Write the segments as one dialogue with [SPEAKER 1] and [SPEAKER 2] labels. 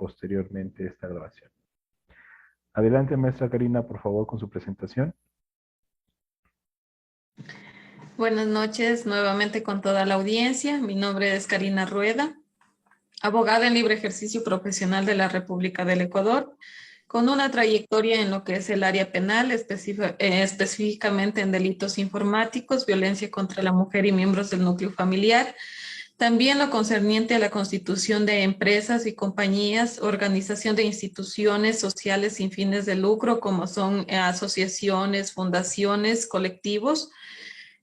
[SPEAKER 1] posteriormente esta grabación. Adelante, maestra Karina, por favor, con su presentación.
[SPEAKER 2] Buenas noches nuevamente con toda la audiencia. Mi nombre es Karina Rueda, abogada en libre ejercicio profesional de la República del Ecuador, con una trayectoria en lo que es el área penal, específicamente en delitos informáticos, violencia contra la mujer y miembros del núcleo familiar. También lo concerniente a la constitución de empresas y compañías, organización de instituciones sociales sin fines de lucro, como son asociaciones, fundaciones, colectivos.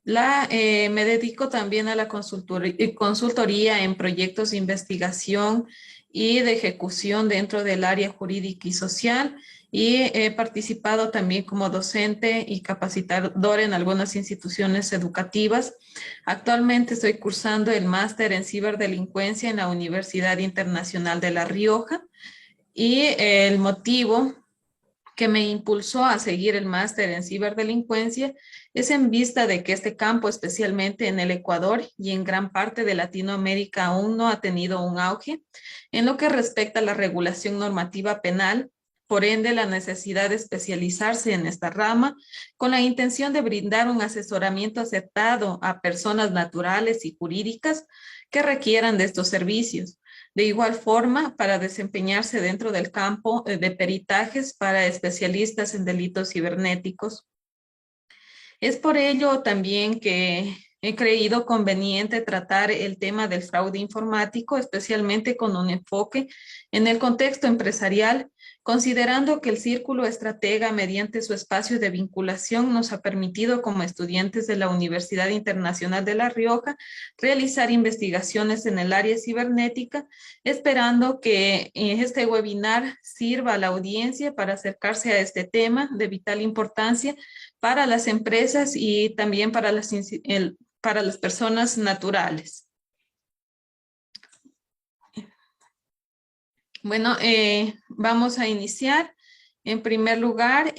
[SPEAKER 2] Me dedico también a la consultoría en proyectos de investigación y de ejecución dentro del área jurídica y social, y he participado también como docente y capacitador en algunas instituciones educativas. Actualmente estoy cursando el máster en ciberdelincuencia en la Universidad Internacional de La Rioja, y el motivo que me impulsó a seguir el máster en ciberdelincuencia es en vista de que este campo, especialmente en el Ecuador y en gran parte de Latinoamérica, aún no ha tenido un auge en lo que respecta a la regulación normativa penal. Por ende, la necesidad de especializarse en esta rama con la intención de brindar un asesoramiento acertado a personas naturales y jurídicas que requieran de estos servicios. De igual forma, para desempeñarse dentro del campo de peritajes para especialistas en delitos cibernéticos. Es por ello también que he creído conveniente tratar el tema del fraude informático, especialmente con un enfoque en el contexto empresarial, considerando que el Círculo Estratega, mediante su espacio de vinculación, nos ha permitido como estudiantes de la Universidad Internacional de La Rioja realizar investigaciones en el área cibernética, esperando que este webinar sirva a la audiencia para acercarse a este tema de vital importancia para las empresas y también para las personas naturales. Bueno, vamos a iniciar. En primer lugar,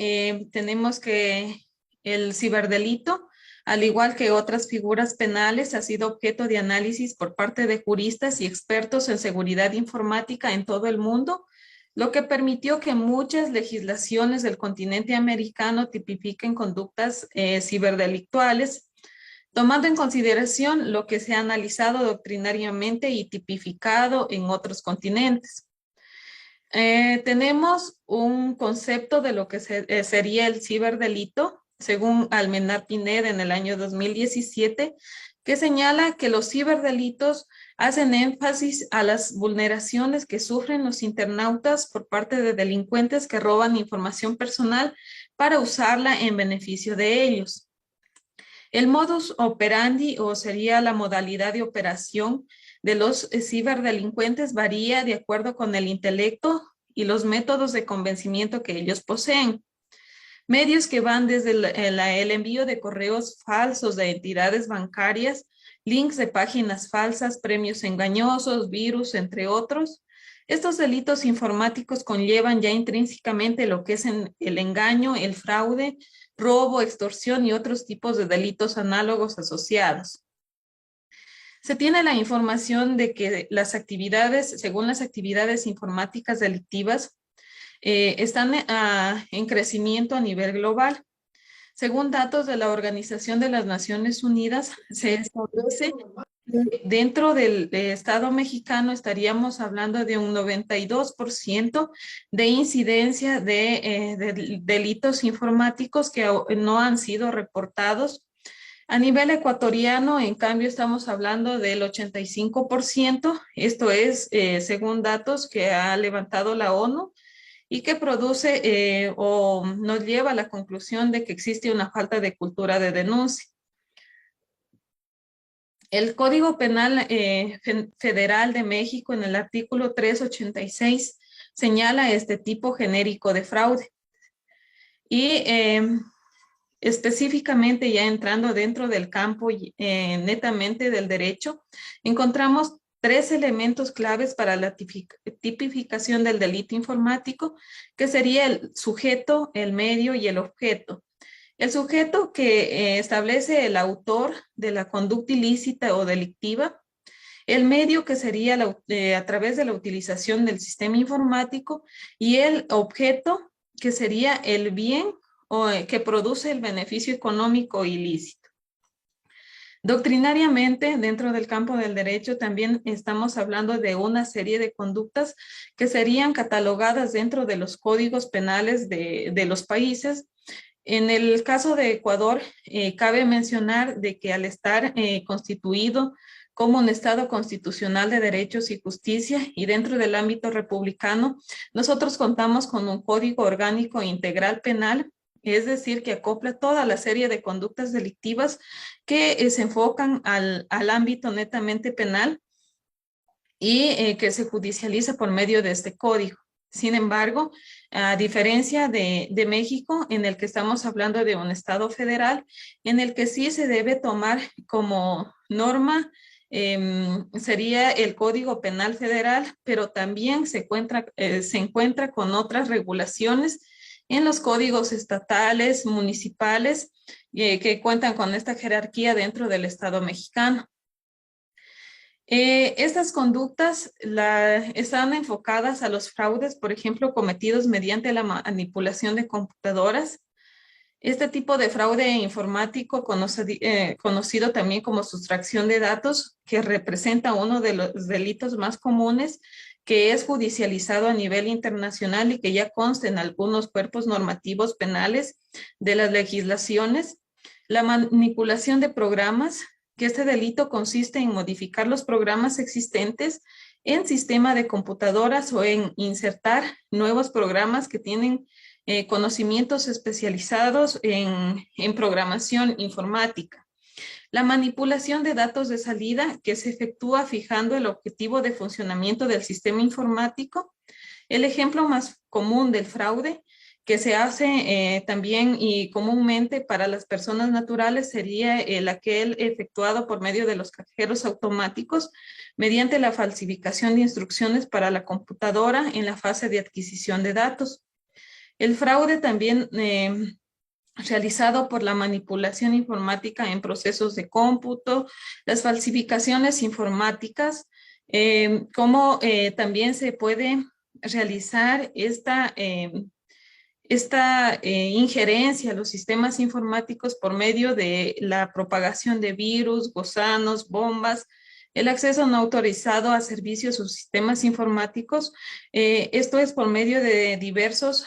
[SPEAKER 2] tenemos que el ciberdelito, al igual que otras figuras penales, ha sido objeto de análisis por parte de juristas y expertos en seguridad informática en todo el mundo, lo que permitió que muchas legislaciones del continente americano tipifiquen conductas ciberdelictuales, tomando en consideración lo que se ha analizado doctrinariamente y tipificado en otros continentes. Tenemos un concepto de lo que sería el ciberdelito, según Almenar Pineda en el año 2017, que señala que los ciberdelitos hacen énfasis a las vulneraciones que sufren los internautas por parte de delincuentes que roban información personal para usarla en beneficio de ellos. El modus operandi, o sería la modalidad de operación de los ciberdelincuentes, varía de acuerdo con el intelecto y los métodos de convencimiento que ellos poseen. Medios que van desde el envío de correos falsos de entidades bancarias, links de páginas falsas, premios engañosos, virus, entre otros. Estos delitos informáticos conllevan ya intrínsecamente lo que es el engaño, el fraude, robo, extorsión y otros tipos de delitos análogos asociados. Se tiene la información de que las actividades, según las actividades informáticas delictivas, están en crecimiento a nivel global. Según datos de la Organización de las Naciones Unidas, se establece que dentro del Estado mexicano estaríamos hablando de un 92% de incidencia de delitos informáticos que no han sido reportados. A nivel ecuatoriano, en cambio, estamos hablando del 85%. Esto es según datos que ha levantado la ONU, y que produce o nos lleva a la conclusión de que existe una falta de cultura de denuncia. El Código Penal Federal de México, en el artículo 386, señala este tipo genérico de fraude. Y específicamente, ya entrando dentro del campo netamente del derecho, encontramos tres elementos claves para la tipificación del delito informático, que sería el sujeto, el medio y el objeto. El sujeto, que establece el autor de la conducta ilícita o delictiva. el medio que sería a través de la utilización del sistema informático y el objeto que sería el bien que produce el beneficio económico ilícito. Doctrinariamente, dentro del campo del derecho, también estamos hablando de una serie de conductas que serían catalogadas dentro de los códigos penales de los países. En el caso de Ecuador, cabe mencionar de que al estar constituido como un Estado constitucional de derechos y justicia y dentro del ámbito republicano, nosotros contamos con un código orgánico integral penal, es decir, que acopla toda la serie de conductas delictivas que se enfocan al ámbito netamente penal y que se judicializa por medio de este código. Sin embargo, a diferencia de México, en el que estamos hablando de un Estado federal, en el que sí se debe tomar como norma, sería el Código Penal Federal, pero también se encuentra con otras regulaciones en los códigos estatales, municipales, que cuentan con esta jerarquía dentro del Estado mexicano. Estas conductas están enfocadas a los fraudes, por ejemplo, cometidos mediante la manipulación de computadoras. Este tipo de fraude informático, conocido también como sustracción de datos, que representa uno de los delitos más comunes, que es judicializado a nivel internacional y que ya consta en algunos cuerpos normativos penales de las legislaciones. La manipulación de programas, que este delito consiste en modificar los programas existentes en sistema de computadoras o en insertar nuevos programas que tienen conocimientos especializados en programación informática. La manipulación de datos de salida, que se efectúa fijando el objetivo de funcionamiento del sistema informático. El ejemplo más común del fraude que se hace también y comúnmente para las personas naturales sería aquel efectuado por medio de los cajeros automáticos mediante la falsificación de instrucciones para la computadora en la fase de adquisición de datos. El fraude también realizado por la manipulación informática en procesos de cómputo, las falsificaciones informáticas, cómo también se puede realizar esta injerencia a los sistemas informáticos por medio de la propagación de virus, gusanos, bombas, el acceso no autorizado a servicios o sistemas informáticos. Esto es por medio de diversos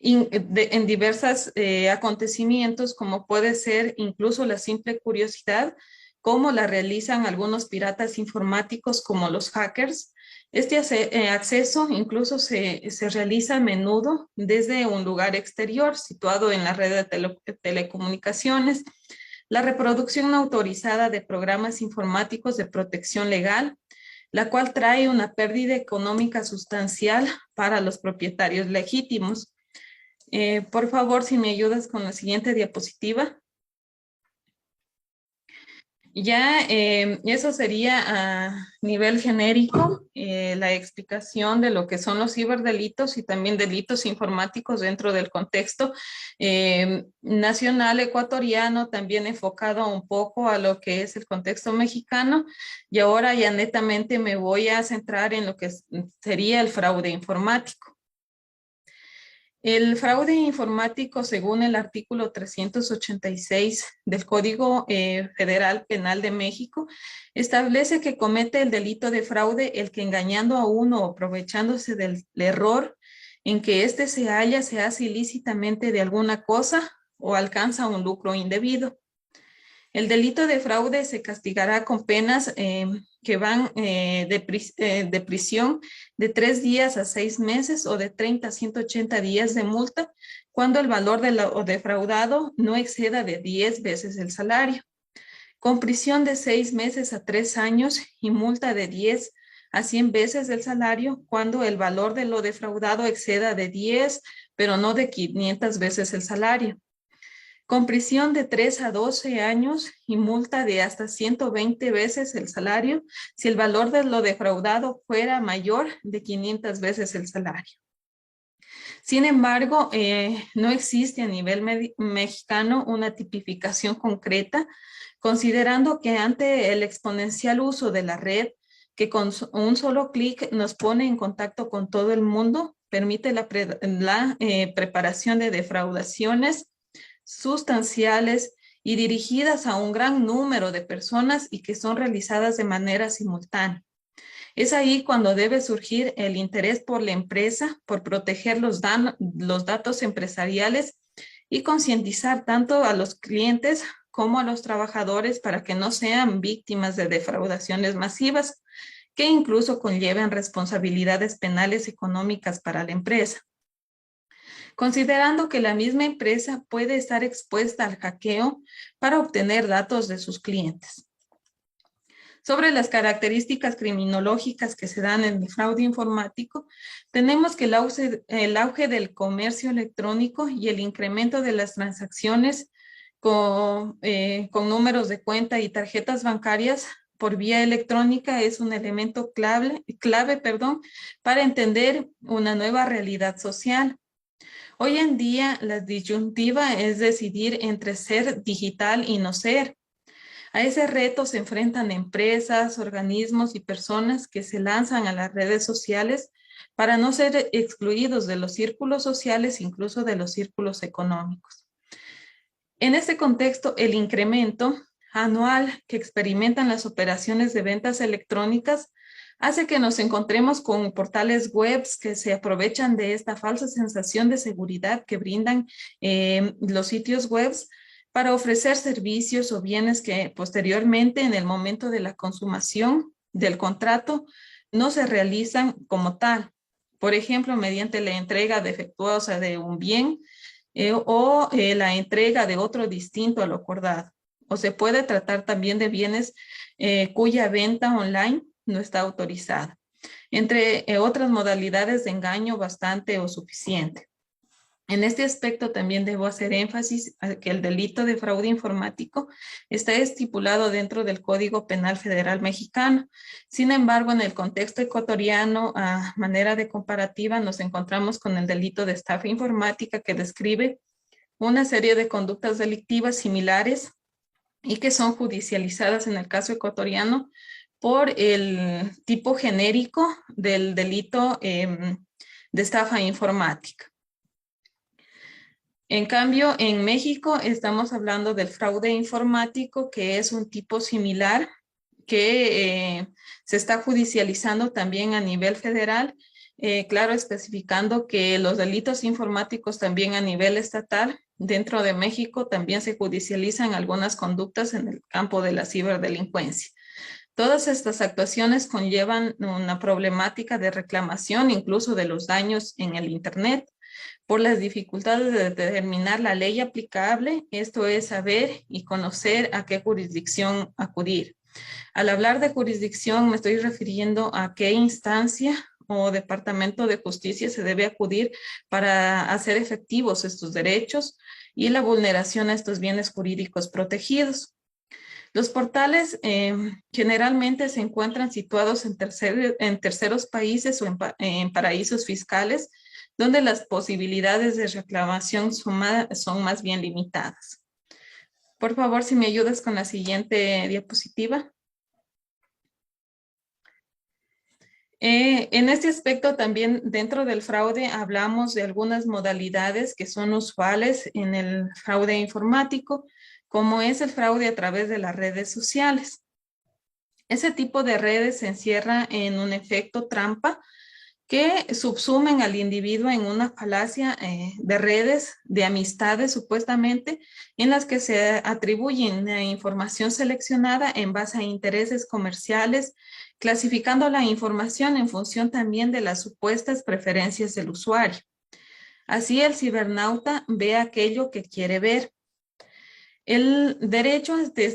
[SPEAKER 2] en diversos acontecimientos, como puede ser incluso la simple curiosidad, como la realizan algunos piratas informáticos como los hackers. Este acceso incluso se realiza a menudo desde un lugar exterior situado en la red de telecomunicaciones. La reproducción no autorizada de programas informáticos de protección legal, la cual trae una pérdida económica sustancial para los propietarios legítimos. Por favor, si me ayudas con la siguiente diapositiva. Ya eso sería a nivel genérico la explicación de lo que son los ciberdelitos y también delitos informáticos dentro del contexto nacional ecuatoriano, también enfocado un poco a lo que es el contexto mexicano. Y ahora ya netamente me voy a centrar en lo que sería el fraude informático. El fraude informático, según el artículo 386 del Código Federal Penal de México, establece que comete el delito de fraude el que engañando a uno o aprovechándose del error en que éste se halla, se hace ilícitamente de alguna cosa o alcanza un lucro indebido. El delito de fraude se castigará con penas que van de prisión de 3 días a 6 meses o de 30 a 180 días de multa cuando el valor de lo defraudado no exceda de 10 veces el salario. Con prisión de 6 meses a 3 años y multa de 10 a 100 veces el salario cuando el valor de lo defraudado exceda de 10, pero no de 500 veces el salario. Con prisión de 3 a 12 años y multa de hasta 120 veces el salario si el valor de lo defraudado fuera mayor de 500 veces el salario. Sin embargo, no existe a nivel mexicano una tipificación concreta, considerando que ante el exponencial uso de la red, que con un solo clic nos pone en contacto con todo el mundo, permite la preparación de defraudaciones sustanciales y dirigidas a un gran número de personas y que son realizadas de manera simultánea. Es ahí cuando debe surgir el interés por la empresa, por proteger los datos empresariales y concientizar tanto a los clientes como a los trabajadores para que no sean víctimas de defraudaciones masivas que incluso conlleven responsabilidades penales económicas para la empresa. Considerando que la misma empresa puede estar expuesta al hackeo para obtener datos de sus clientes. Sobre las características criminológicas que se dan en el fraude informático, tenemos que el auge del comercio electrónico y el incremento de las transacciones con números de cuenta y tarjetas bancarias por vía electrónica es un elemento clave, para entender una nueva realidad social. Hoy en día, la disyuntiva es decidir entre ser digital y no ser. A ese reto se enfrentan empresas, organismos y personas que se lanzan a las redes sociales para no ser excluidos de los círculos sociales, incluso de los círculos económicos. En este contexto, el incremento anual que experimentan las operaciones de ventas electrónicas hace que nos encontremos con portales web que se aprovechan de esta falsa sensación de seguridad que brindan los sitios web para ofrecer servicios o bienes que posteriormente, en el momento de la consumación del contrato, no se realizan como tal. Por ejemplo, mediante la entrega defectuosa de un bien o la entrega de otro distinto a lo acordado. O se puede tratar también de bienes cuya venta online no está autorizada, entre otras modalidades de engaño bastante o suficiente. En este aspecto también debo hacer énfasis a que el delito de fraude informático está estipulado dentro del Código Penal Federal Mexicano. Sin embargo, en el contexto ecuatoriano, a manera de comparativa, nos encontramos con el delito de estafa informática que describe una serie de conductas delictivas similares y que son judicializadas en el caso ecuatoriano por el tipo genérico del delito de estafa informática. En cambio, en México estamos hablando del fraude informático, que es un tipo similar que se está judicializando también a nivel federal, claro, especificando que los delitos informáticos también a nivel estatal, dentro de México también se judicializan algunas conductas en el campo de la ciberdelincuencia. Todas estas actuaciones conllevan una problemática de reclamación, incluso de los daños en el Internet, por las dificultades de determinar la ley aplicable, esto es saber y conocer a qué jurisdicción acudir. Al hablar de jurisdicción me estoy refiriendo a qué instancia o departamento de justicia se debe acudir para hacer efectivos estos derechos y la vulneración a estos bienes jurídicos protegidos. Los portales generalmente se encuentran situados en terceros países o en paraísos fiscales, donde las posibilidades de reclamación son más bien limitadas. Por favor, si me ayudas con la siguiente diapositiva. En este aspecto también dentro del fraude hablamos de algunas modalidades que son usuales en el fraude informático, como es el fraude a través de las redes sociales. Ese tipo de redes se encierra en un efecto trampa que subsumen al individuo en una falacia de redes, de amistades supuestamente, en las que se atribuyen información seleccionada en base a intereses comerciales, clasificando la información en función también de las supuestas preferencias del usuario. Así el cibernauta ve aquello que quiere ver. El derecho de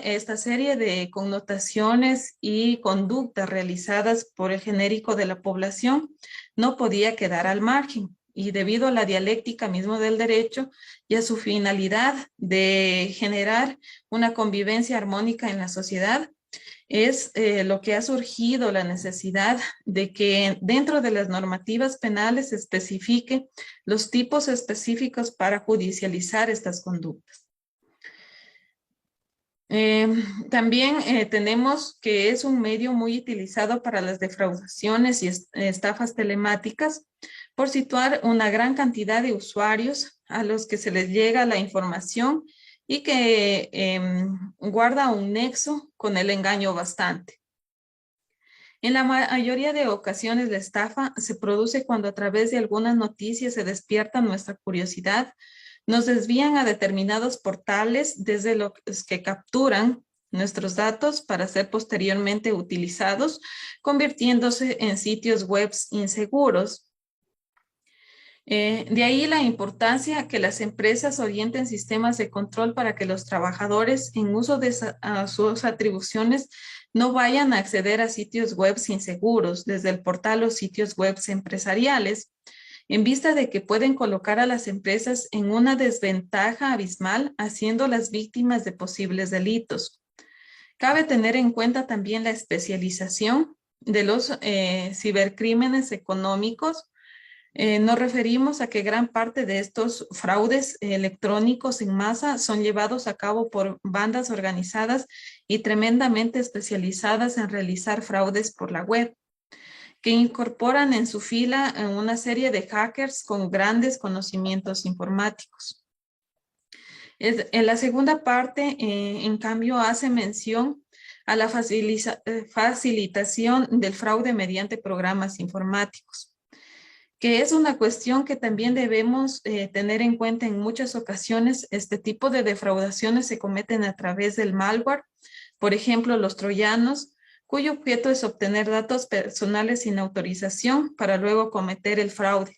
[SPEAKER 2] esta serie de connotaciones y conductas realizadas por el genérico de la población no podía quedar al margen, y debido a la dialéctica mismo del derecho y a su finalidad de generar una convivencia armónica en la sociedad, es lo que ha surgido la necesidad de que dentro de las normativas penales se especifique los tipos específicos para judicializar estas conductas. También tenemos que es un medio muy utilizado para las defraudaciones y estafas telemáticas por situar una gran cantidad de usuarios a los que se les llega la información y que guarda un nexo con el engaño bastante. En la mayoría de ocasiones la estafa se produce cuando a través de algunas noticias se despierta nuestra curiosidad, nos desvían a determinados portales desde los que capturan nuestros datos para ser posteriormente utilizados, convirtiéndose en sitios web inseguros. De ahí la importancia que las empresas orienten sistemas de control para que los trabajadores en uso de sus atribuciones no vayan a acceder a sitios web inseguros desde el portal o sitios web empresariales, en vista de que pueden colocar a las empresas en una desventaja abismal, haciéndolas víctimas de posibles delitos. Cabe tener en cuenta también la especialización de los cibercrímenes económicos. Nos referimos a que gran parte de estos fraudes electrónicos en masa son llevados a cabo por bandas organizadas y tremendamente especializadas en realizar fraudes por la web, que incorporan en su fila una serie de hackers con grandes conocimientos informáticos. En la segunda parte, en cambio, hace mención a la facilitación del fraude mediante programas informáticos, que es una cuestión que también debemos tener en cuenta en muchas ocasiones. Este tipo de defraudaciones se cometen a través del malware, por ejemplo, los troyanos, cuyo objeto es obtener datos personales sin autorización para luego cometer el fraude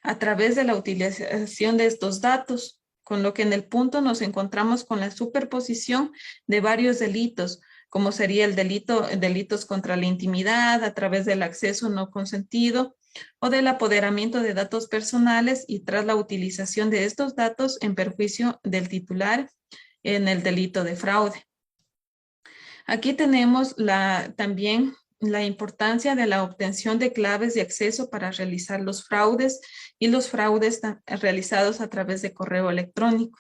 [SPEAKER 2] a través de la utilización de estos datos, con lo que en el punto nos encontramos con la superposición de varios delitos, como sería el delitos contra la intimidad a través del acceso no consentido o del apoderamiento de datos personales y tras la utilización de estos datos en perjuicio del titular en el delito de fraude. Aquí tenemos también la importancia de la obtención de claves de acceso para realizar los fraudes y los fraudes realizados a través de correo electrónico.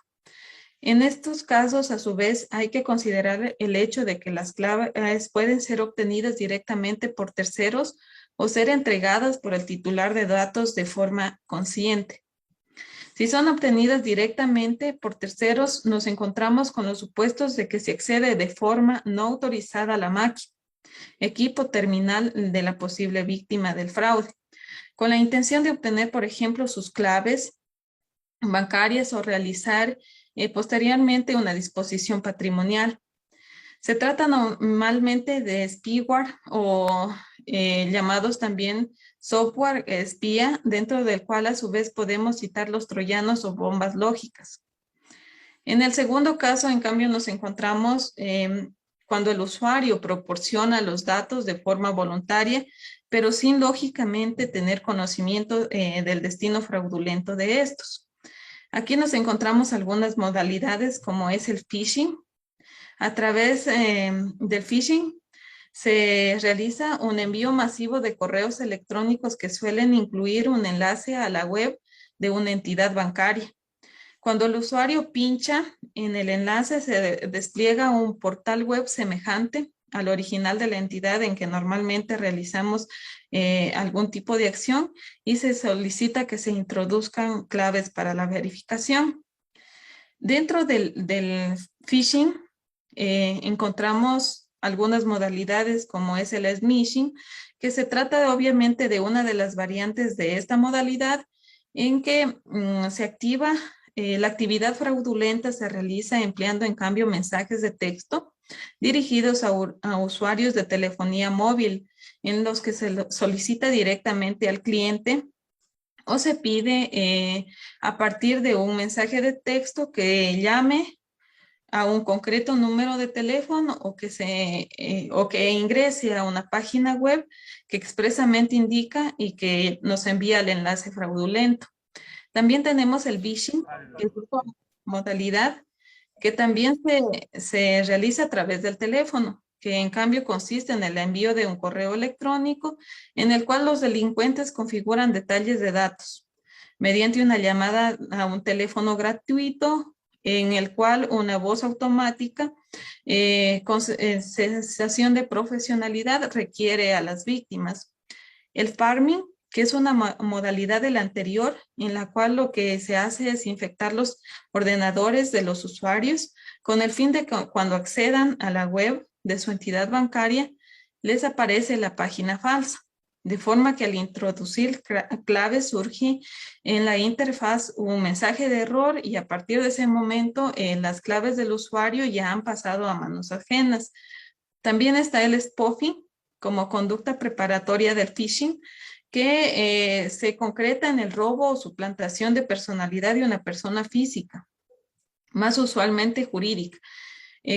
[SPEAKER 2] En estos casos, a su vez, hay que considerar el hecho de que las claves pueden ser obtenidas directamente por terceros o ser entregadas por el titular de datos de forma consciente. Si son obtenidas directamente por terceros, nos encontramos con los supuestos de que se accede de forma no autorizada a la máquina, equipo terminal de la posible víctima del fraude, con la intención de obtener, por ejemplo, sus claves bancarias o realizar posteriormente una disposición patrimonial. Se trata normalmente de spyware o llamados también software espía, dentro del cual a su vez podemos citar los troyanos o bombas lógicas. En el segundo caso, en cambio, nos encontramos cuando el usuario proporciona los datos de forma voluntaria, pero sin lógicamente tener conocimiento del destino fraudulento de estos. Aquí nos encontramos algunas modalidades como es el phishing. A través del phishing se realiza un envío masivo de correos electrónicos que suelen incluir un enlace a la web de una entidad bancaria. Cuando el usuario pincha en el enlace, se despliega un portal web semejante al original de la entidad en que normalmente realizamos algún tipo de acción y se solicita que se introduzcan claves para la verificación. Dentro del phishing encontramos algunas modalidades como es el smishing, que se trata obviamente de una de las variantes de esta modalidad en que se activa la actividad fraudulenta se realiza empleando en cambio mensajes de texto dirigidos a usuarios de telefonía móvil en los que se solicita directamente al cliente o se pide a partir de un mensaje de texto que llame a un concreto número de teléfono o que ingrese a una página web que expresamente indica y que nos envía el enlace fraudulento. También tenemos el phishing, que es una modalidad que también se realiza a través del teléfono. que en cambio consiste en el envío de un correo electrónico en el cual los delincuentes configuran detalles de datos mediante una llamada a un teléfono gratuito en el cual una voz automática con sensación de profesionalidad requiere a las víctimas. El farming, que es una modalidad de la anterior, en la cual lo que se hace es infectar los ordenadores de los usuarios con el fin de que cuando accedan a la web de su entidad bancaria, les aparece la página falsa. De forma que al introducir claves surge en la interfaz un mensaje de error y a partir de ese momento las claves del usuario ya han pasado a manos ajenas. También está el spoofing como conducta preparatoria del phishing que se concreta en el robo o suplantación de personalidad de una persona física, más usualmente jurídica,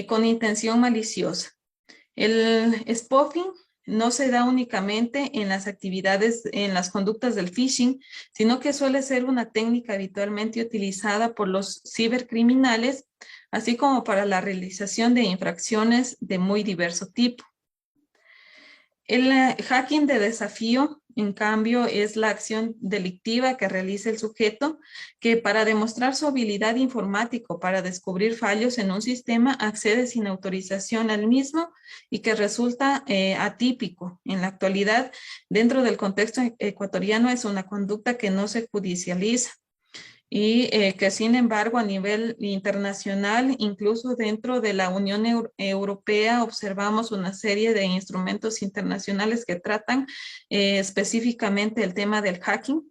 [SPEAKER 2] con intención maliciosa. El spoofing no se da únicamente en las actividades, en las conductas del phishing, sino que suele ser una técnica habitualmente utilizada por los cibercriminales, así como para la realización de infracciones de muy diverso tipo. El hacking de desafío, en cambio, es la acción delictiva que realiza el sujeto que para demostrar su habilidad informática para descubrir fallos en un sistema accede sin autorización al mismo y que resulta atípico. En la actualidad, dentro del contexto ecuatoriano, es una conducta que no se judicializa y que sin embargo a nivel internacional, incluso dentro de la Unión Europea, observamos una serie de instrumentos internacionales que tratan específicamente el tema del hacking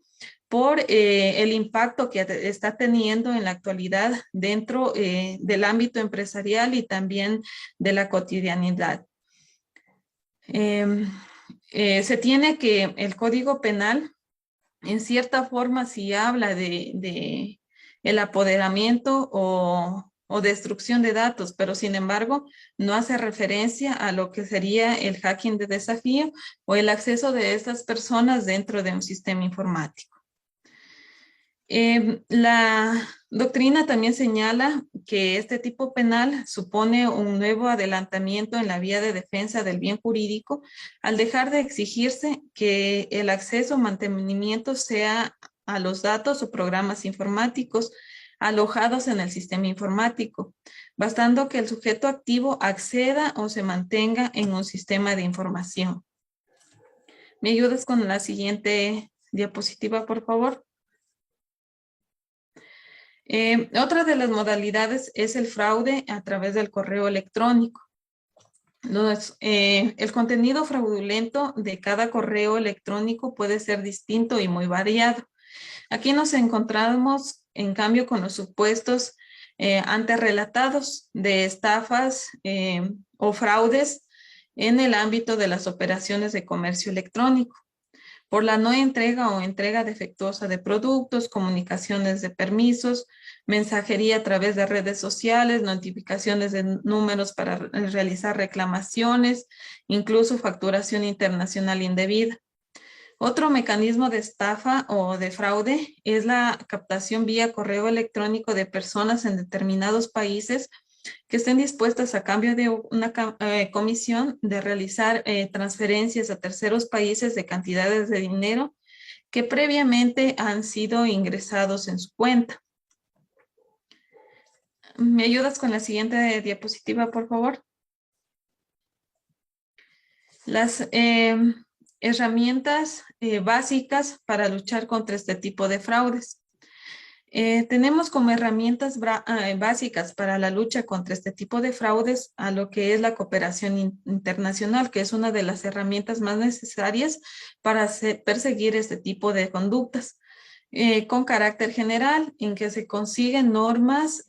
[SPEAKER 2] por el impacto que está teniendo en la actualidad dentro del ámbito empresarial y también de la cotidianidad. Se tiene que el Código Penal en cierta forma sí habla de el apoderamiento o destrucción de datos, pero sin embargo no hace referencia a lo que sería el hacking de desafío o el acceso de estas personas dentro de un sistema informático. La doctrina también señala que este tipo penal supone un nuevo adelantamiento en la vía de defensa del bien jurídico al dejar de exigirse que el acceso o mantenimiento sea a los datos o programas informáticos alojados en el sistema informático, bastando que el sujeto activo acceda o se mantenga en un sistema de información. ¿Me ayudas con la siguiente diapositiva, por favor? Otra de las modalidades es el fraude a través del correo electrónico. El contenido fraudulento de cada correo electrónico puede ser distinto y muy variado. Aquí nos encontramos, en cambio, con los supuestos antes relatados de estafas o fraudes en el ámbito de las operaciones de comercio electrónico, por la no entrega o entrega defectuosa de productos, comunicaciones de permisos, mensajería a través de redes sociales, notificaciones de números para realizar reclamaciones, incluso facturación internacional indebida. Otro mecanismo de estafa o de fraude es la captación vía correo electrónico de personas en determinados países que estén dispuestas a cambio de una comisión de realizar transferencias a terceros países de cantidades de dinero que previamente han sido ingresados en su cuenta. ¿Me ayudas con la siguiente diapositiva, por favor? Las herramientas básicas para luchar contra este tipo de fraudes. Tenemos como herramientas básicas para la lucha contra este tipo de fraudes a lo que es la cooperación internacional, que es una de las herramientas más necesarias para perseguir este tipo de conductas. Con carácter general, en que se consiguen normas,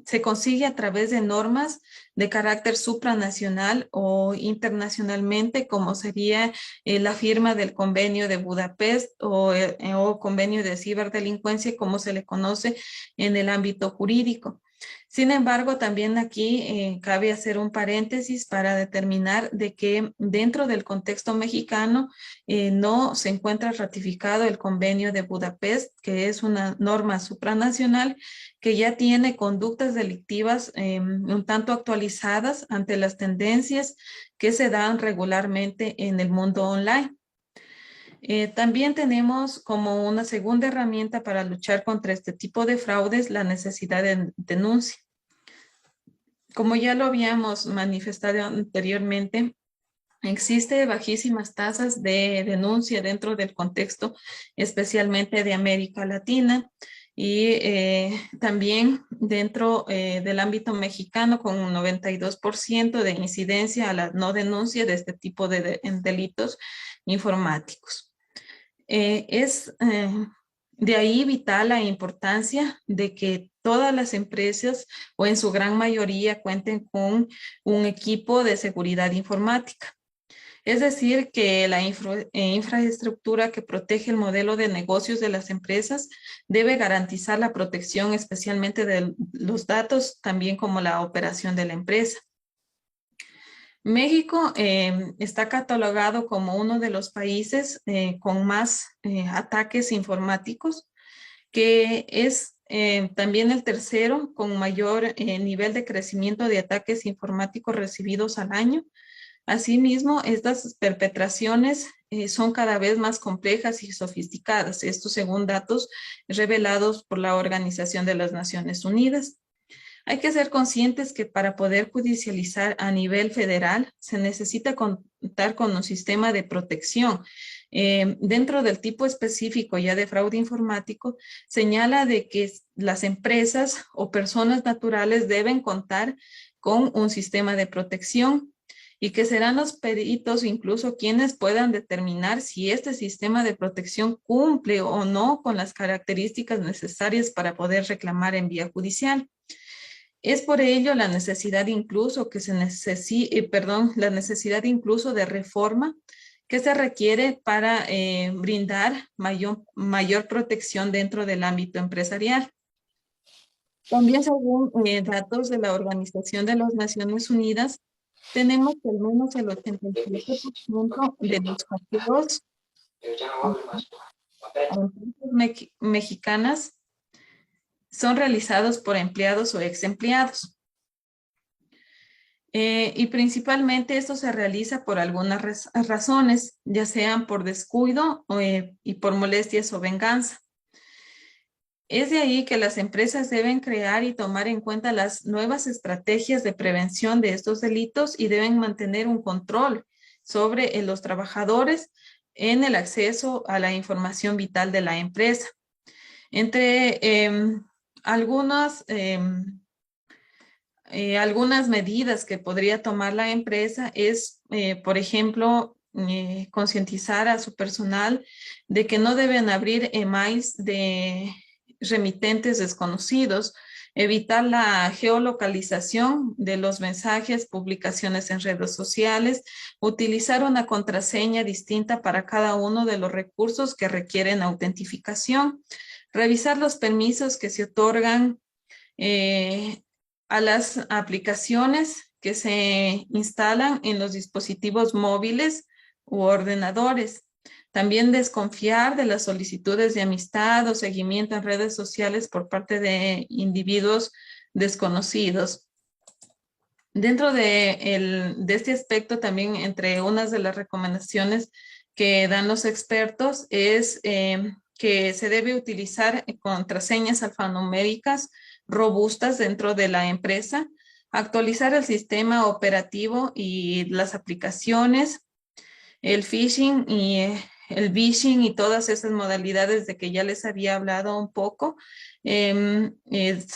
[SPEAKER 2] se consigue a través de normas de carácter supranacional o internacionalmente, como sería la firma del convenio de Budapest o convenio de ciberdelincuencia, como se le conoce en el ámbito jurídico. Sin embargo, también aquí cabe hacer un paréntesis para determinar de que dentro del contexto mexicano no se encuentra ratificado el Convenio de Budapest, que es una norma supranacional que ya tiene conductas delictivas un tanto actualizadas ante las tendencias que se dan regularmente en el mundo online. También tenemos como una segunda herramienta para luchar contra este tipo de fraudes la necesidad de denuncia. Como ya lo habíamos manifestado anteriormente, existe bajísimas tasas de denuncia dentro del contexto, especialmente de América Latina y también dentro del ámbito mexicano con un 92% de incidencia a la no denuncia de este tipo de delitos informáticos. Es de ahí vital la importancia de que todas las empresas o en su gran mayoría cuenten con un equipo de seguridad informática. Es decir, que la infraestructura que protege el modelo de negocios de las empresas debe garantizar la protección especialmente de los datos, también como la operación de la empresa. México está catalogado como uno de los países con más ataques informáticos, que es también el tercero con mayor nivel de crecimiento de ataques informáticos recibidos al año. Asimismo, estas perpetraciones son cada vez más complejas y sofisticadas, esto según datos revelados por la Organización de las Naciones Unidas. Hay que ser conscientes que para poder judicializar a nivel federal se necesita contar con un sistema de protección. Dentro del tipo específico ya de fraude informático, señala de que las empresas o personas naturales deben contar con un sistema de protección y que serán los peritos incluso quienes puedan determinar si este sistema de protección cumple o no con las características necesarias para poder reclamar en vía judicial. Es por ello la necesidad incluso la necesidad incluso de reforma que se requiere para brindar mayor protección dentro del ámbito empresarial. También según datos de la Organización de las Naciones Unidas, tenemos que al menos el 87% de los hackeos a empresas mexicanas son realizados por empleados o ex empleados. Y principalmente esto se realiza por algunas razones, ya sean por descuido y por molestias o venganza. Es de ahí que las empresas deben crear y tomar en cuenta las nuevas estrategias de prevención de estos delitos y deben mantener un control sobre los trabajadores en el acceso a la información vital de la empresa. Entre algunas medidas que podría tomar la empresa es, por ejemplo, concientizar a su personal de que no deben abrir emails de remitentes desconocidos, evitar la geolocalización de los mensajes, publicaciones en redes sociales, utilizar una contraseña distinta para cada uno de los recursos que requieren autentificación, revisar los permisos que se otorgan a las aplicaciones que se instalan en los dispositivos móviles u ordenadores. También desconfiar de las solicitudes de amistad o seguimiento en redes sociales por parte de individuos desconocidos. Dentro de este aspecto también, entre unas de las recomendaciones que dan los expertos es que se debe utilizar contraseñas alfanuméricas robustas dentro de la empresa, actualizar el sistema operativo y las aplicaciones, el phishing y el vishing y todas esas modalidades de que ya les había hablado un poco, se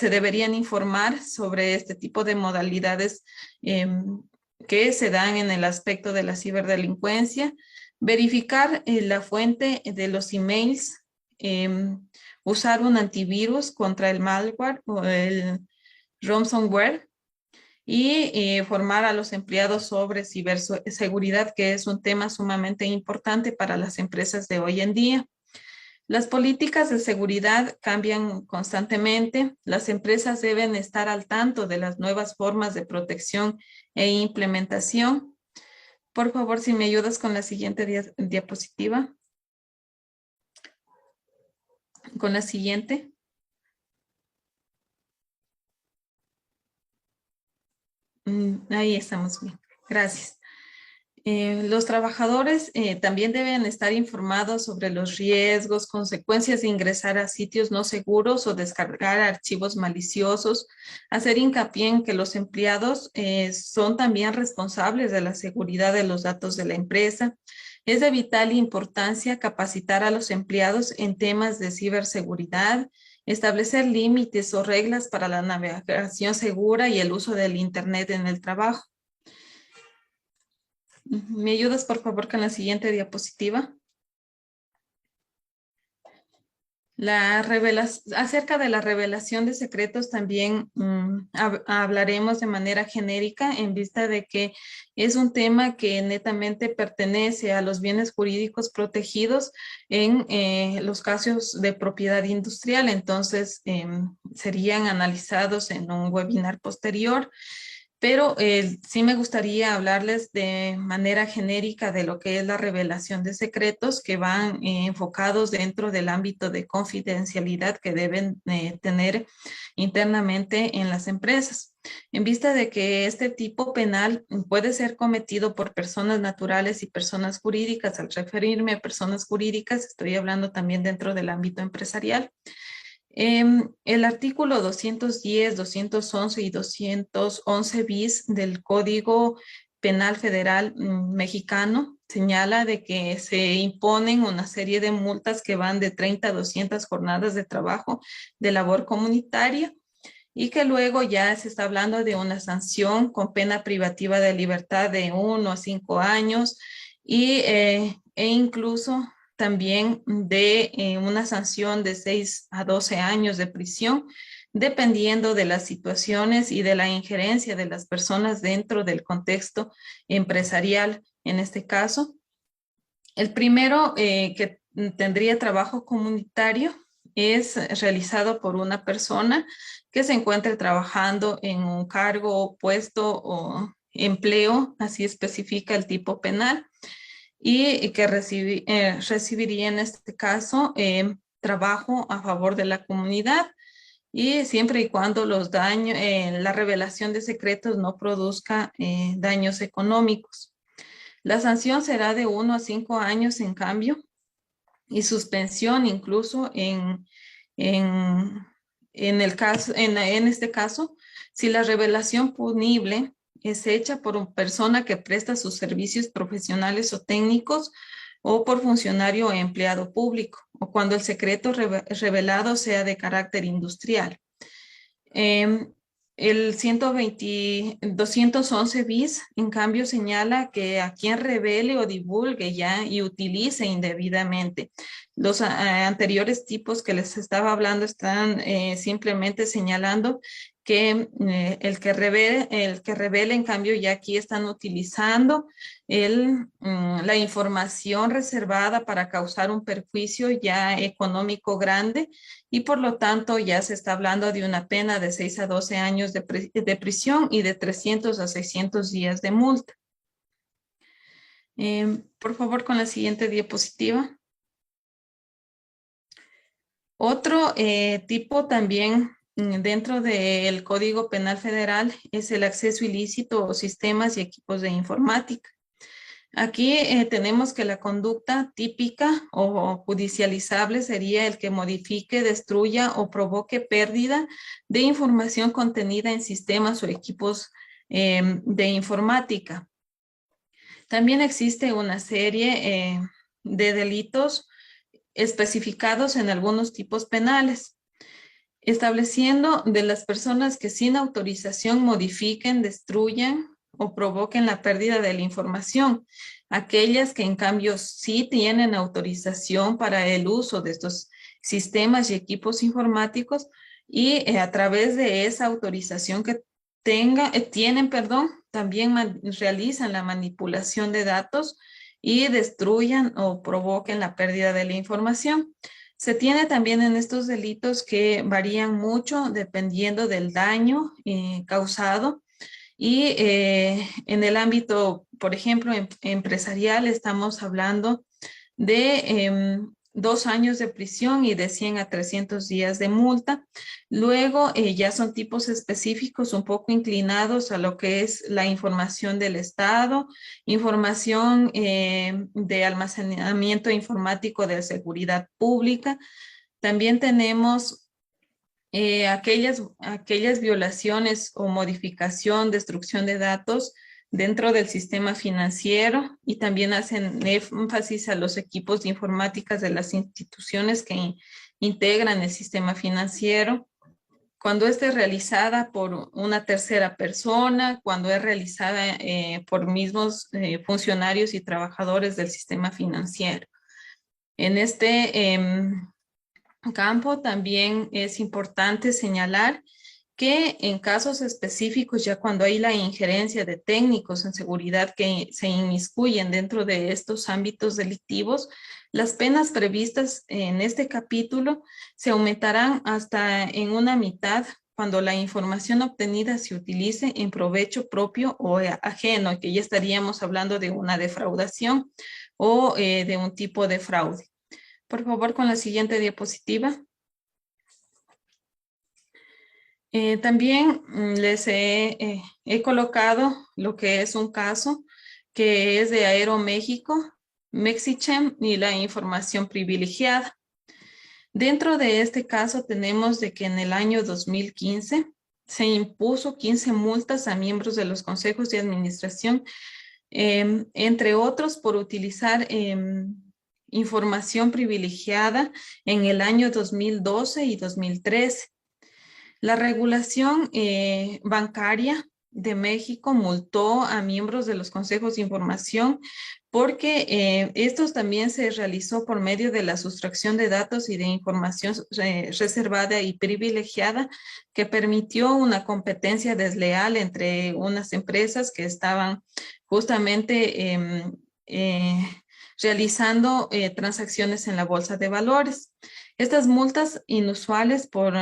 [SPEAKER 2] deberían informar sobre este tipo de modalidades que se dan en el aspecto de la ciberdelincuencia, verificar la fuente de los emails, usar un antivirus contra el malware o el ransomware y formar a los empleados sobre ciberseguridad, que es un tema sumamente importante para las empresas de hoy en día. Las políticas de seguridad cambian constantemente. Las empresas deben estar al tanto de las nuevas formas de protección e implementación. Por favor, si me ayudas con la siguiente diapositiva. Con la siguiente. Ahí estamos bien. Gracias. Los trabajadores también deben estar informados sobre los riesgos, consecuencias de ingresar a sitios no seguros o descargar archivos maliciosos, hacer hincapié en que los empleados son también responsables de la seguridad de los datos de la empresa. Es de vital importancia capacitar a los empleados en temas de ciberseguridad, establecer límites o reglas para la navegación segura y el uso del Internet en el trabajo. ¿Me ayudas, por favor, con la siguiente diapositiva? Acerca de la revelación de secretos también hablaremos de manera genérica en vista de que es un tema que netamente pertenece a los bienes jurídicos protegidos en los casos de propiedad industrial. Entonces, serían analizados en un webinar posterior. Pero sí me gustaría hablarles de manera genérica de lo que es la revelación de secretos que van enfocados dentro del ámbito de confidencialidad que deben tener internamente en las empresas. En vista de que este tipo penal puede ser cometido por personas naturales y personas jurídicas, al referirme a personas jurídicas, estoy hablando también dentro del ámbito empresarial. El artículo 210, 211 y 211 bis del Código Penal Federal mexicano señala de que se imponen una serie de multas que van de 30 a 200 jornadas de trabajo de labor comunitaria y que luego ya se está hablando de una sanción con pena privativa de libertad de 1 a 5 años e incluso también de una sanción de 6 a 12 años de prisión, dependiendo de las situaciones y de la injerencia de las personas dentro del contexto empresarial en este caso. El primero que tendría trabajo comunitario es realizado por una persona que se encuentre trabajando en un cargo, puesto o empleo, así especifica el tipo penal, y que recibiría en este caso trabajo a favor de la comunidad y siempre y cuando los daños, la revelación de secretos no produzca daños económicos. La sanción será de 1 a 5 años en cambio y suspensión incluso en este caso, si la revelación punible es hecha por una persona que presta sus servicios profesionales o técnicos o por funcionario o empleado público, o cuando el secreto revelado sea de carácter industrial. El 211 bis, en cambio, señala que a quien revele o divulgue ya y utilice indebidamente. Los anteriores tipos que les estaba hablando están simplemente señalando que el que revele, en cambio, ya aquí están utilizando la información reservada para causar un perjuicio ya económico grande y por lo tanto ya se está hablando de una pena de 6 a 12 años de prisión y de 300 a 600 días de multa. Por favor, con la siguiente diapositiva. Otro tipo también dentro del Código Penal Federal es el acceso ilícito a sistemas y equipos de informática. Aquí tenemos que la conducta típica o judicializable sería el que modifique, destruya o provoque pérdida de información contenida en sistemas o equipos de informática. También existe una serie de delitos especificados en algunos tipos penales, estableciendo de las personas que sin autorización modifiquen, destruyan o provoquen la pérdida de la información. Aquellas que en cambio sí tienen autorización para el uso de estos sistemas y equipos informáticos y a través de esa autorización que tienen, también realizan la manipulación de datos y destruyan o provoquen la pérdida de la información. Se tiene también en estos delitos que varían mucho dependiendo del daño causado y en el ámbito, por ejemplo, empresarial, estamos hablando de 2 años de prisión y de 100 a 300 días de multa. Luego ya son tipos específicos un poco inclinados a lo que es la información del Estado, información de almacenamiento informático de seguridad pública. También tenemos aquellas violaciones o modificación, destrucción de datos dentro del sistema financiero y también hacen énfasis a los equipos de informáticas de las instituciones que integran el sistema financiero. Cuando es realizada por una tercera persona, cuando es realizada por mismos funcionarios y trabajadores del sistema financiero. En este campo también es importante señalar que en casos específicos, ya cuando hay la injerencia de técnicos en seguridad que se inmiscuyen dentro de estos ámbitos delictivos, las penas previstas en este capítulo se aumentarán hasta en una mitad cuando la información obtenida se utilice en provecho propio o ajeno, que ya estaríamos hablando de una defraudación o de un tipo de fraude. Por favor, con la siguiente diapositiva. También les he colocado lo que es un caso que es de Aeroméxico, Mexichem y la información privilegiada. Dentro de este caso tenemos de que en el año 2015 se impuso 15 multas a miembros de los consejos de administración, entre otros por utilizar información privilegiada en el año 2012 y 2013. La regulación bancaria de México multó a miembros de los consejos de información porque estos también se realizó por medio de la sustracción de datos y de información reservada y privilegiada que permitió una competencia desleal entre unas empresas que estaban justamente eh, realizando transacciones en la bolsa de valores. Estas multas inusuales por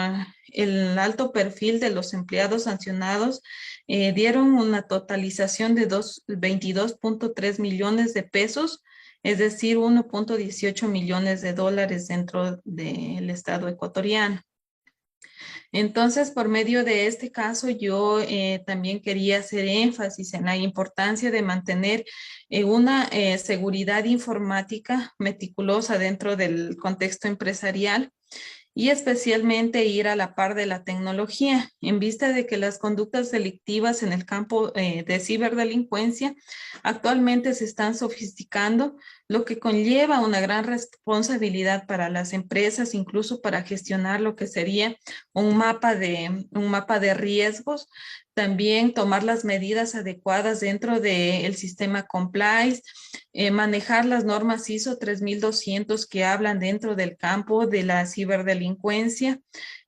[SPEAKER 2] el alto perfil de los empleados sancionados dieron una totalización de 22.3 millones de pesos, es decir, 1.18 millones de dólares dentro del Estado ecuatoriano. Entonces, por medio de este caso, yo también quería hacer énfasis en la importancia de mantener una seguridad informática meticulosa dentro del contexto empresarial y especialmente ir a la par de la tecnología, en vista de que las conductas delictivas en el campo de ciberdelincuencia actualmente se están sofisticando, lo que conlleva una gran responsabilidad para las empresas, incluso para gestionar lo que sería un mapa de riesgos, también tomar las medidas adecuadas dentro del sistema compliance, manejar las normas ISO 3200 que hablan dentro del campo de la ciberdelincuencia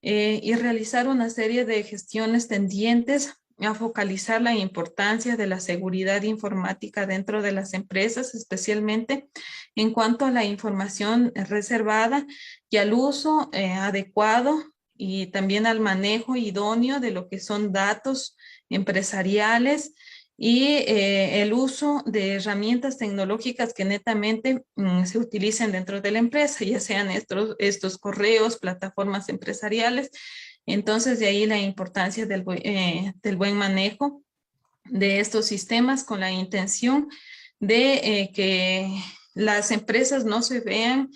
[SPEAKER 2] y realizar una serie de gestiones tendientes a focalizar la importancia de la seguridad informática dentro de las empresas, especialmente en cuanto a la información reservada y al uso adecuado y también al manejo idóneo de lo que son datos empresariales y el uso de herramientas tecnológicas que netamente se utilicen dentro de la empresa, ya sean estos correos, plataformas empresariales. Entonces, de ahí la importancia del buen manejo de estos sistemas con la intención de que las empresas no se vean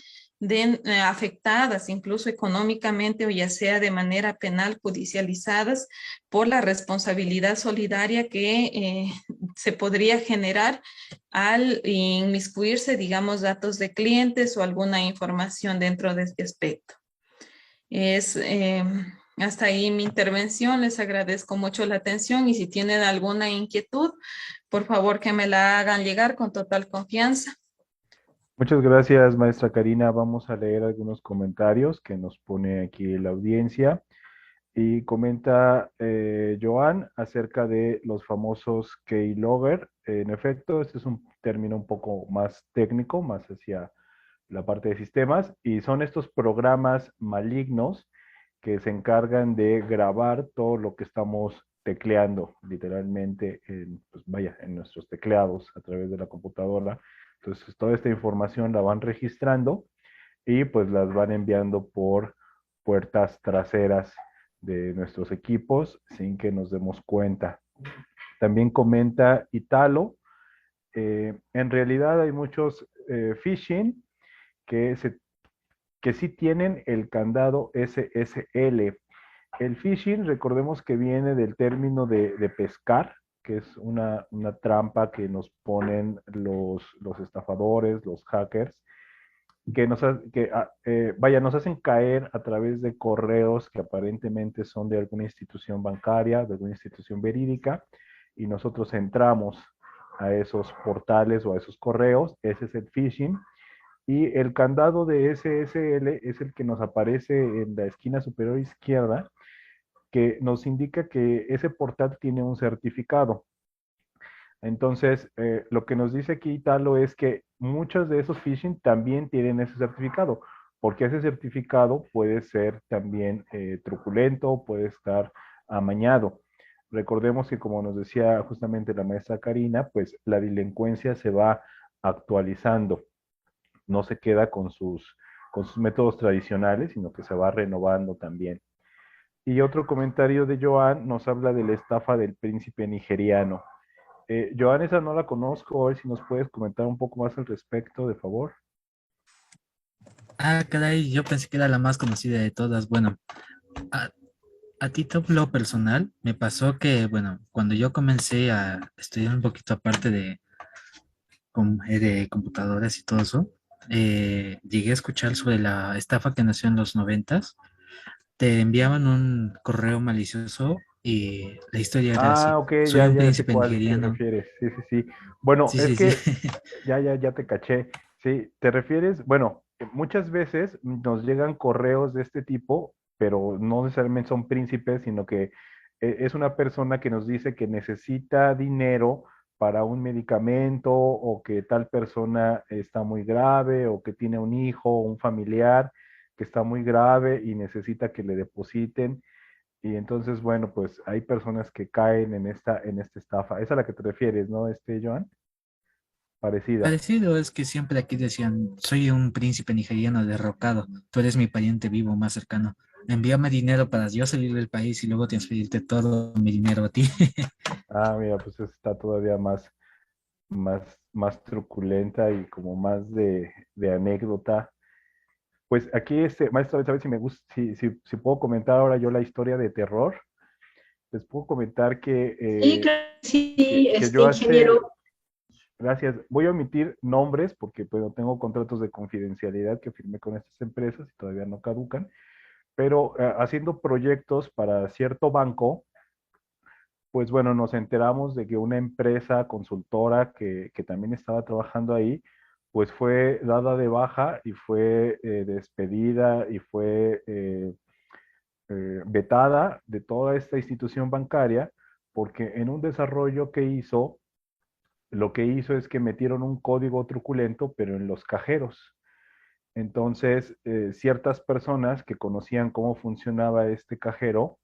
[SPEAKER 2] afectadas incluso económicamente o ya sea de manera penal judicializadas por la responsabilidad solidaria que se podría generar al inmiscuirse, digamos, datos de clientes o alguna información dentro de este aspecto. Es hasta ahí mi intervención. Les agradezco mucho la atención y si tienen alguna inquietud, por favor que me la hagan llegar con total confianza.
[SPEAKER 1] Muchas gracias, maestra Karina. Vamos a leer algunos comentarios que nos pone aquí la audiencia. Y comenta Joan acerca de los famosos keylogger. En efecto, este es un término un poco más técnico, más hacia la parte de sistemas, y son estos programas malignos que se encargan de grabar todo lo que estamos tecleando, literalmente, pues vaya, en nuestros tecleados a través de la computadora. Entonces, toda esta información la van registrando y pues las van enviando por puertas traseras de nuestros equipos sin que nos demos cuenta. También comenta Italo, en realidad hay muchos phishing que, que sí tienen el candado SSL. El phishing, recordemos que viene del término de pescar, que es una trampa que nos ponen los estafadores, los hackers, que vaya, nos hacen caer a través de correos que aparentemente son de alguna institución bancaria, de alguna institución verídica, y nosotros entramos a esos portales o a esos correos. Ese es el phishing. Y el candado de SSL es el que nos aparece en la esquina superior izquierda, que nos indica que ese portal tiene un certificado. Entonces, lo que nos dice aquí Italo es que muchos de esos phishing también tienen ese certificado, porque ese certificado puede ser también truculento, puede estar amañado. Recordemos que, como nos decía justamente la maestra Karina, pues la delincuencia se va actualizando, no se queda con sus métodos tradicionales, sino que se va renovando también. Y otro comentario de Joan nos habla de la estafa del príncipe nigeriano. Joan, esa no la conozco, a ver si nos puedes comentar un poco más al respecto, de favor.
[SPEAKER 3] Ah, caray, yo pensé que era la más conocida de todas. Bueno, a, a título personal, me pasó que, bueno, cuando yo comencé a estudiar un poquito aparte de computadoras y todo eso, llegué a escuchar sobre la estafa que nació en los noventas. Te enviaban un correo malicioso y la historia era
[SPEAKER 1] Ah,
[SPEAKER 3] así.
[SPEAKER 1] ok,
[SPEAKER 3] Soy
[SPEAKER 1] ya,
[SPEAKER 3] un
[SPEAKER 1] ya sé
[SPEAKER 3] príncipe
[SPEAKER 1] cuál te
[SPEAKER 3] nigeriano.
[SPEAKER 1] refieres. Sí, sí, sí. Bueno,
[SPEAKER 3] Sí,
[SPEAKER 1] es
[SPEAKER 3] sí, sí.
[SPEAKER 1] que ya te caché. Sí, te refieres, bueno, muchas veces nos llegan correos de este tipo, pero no necesariamente son príncipes, sino que es una persona que nos dice que necesita dinero para un medicamento o que tal persona está muy grave o que tiene un hijo o un familiar que está muy grave y necesita que le depositen. Y entonces, bueno, pues hay personas que caen en esta estafa. Esa es a la que te refieres, ¿no, Joan? Parecida.
[SPEAKER 3] Parecido es que siempre aquí decían, soy un príncipe nigeriano derrocado, tú eres mi pariente vivo más cercano. Envíame dinero para yo salir del país y luego transferirte todo mi dinero a ti.
[SPEAKER 1] Ah, mira, pues está todavía más truculenta y como más de anécdota. Pues aquí, maestro, ¿sabes si me gusta, si puedo comentar ahora yo la historia de terror? Les puedo comentar
[SPEAKER 4] Sí, claro, sí,
[SPEAKER 1] que yo hace,
[SPEAKER 4] ingeniero.
[SPEAKER 1] gracias, voy a omitir nombres porque pues, tengo contratos de confidencialidad que firmé con estas empresas y todavía no caducan, pero haciendo proyectos para cierto banco, pues bueno, nos enteramos de que una empresa consultora que también estaba trabajando ahí, pues fue dada de baja y fue despedida y fue vetada de toda esta institución bancaria, porque en un desarrollo que hizo, lo que hizo es que metieron un código truculento, pero en los cajeros. Entonces, ciertas personas que conocían cómo funcionaba este cajero,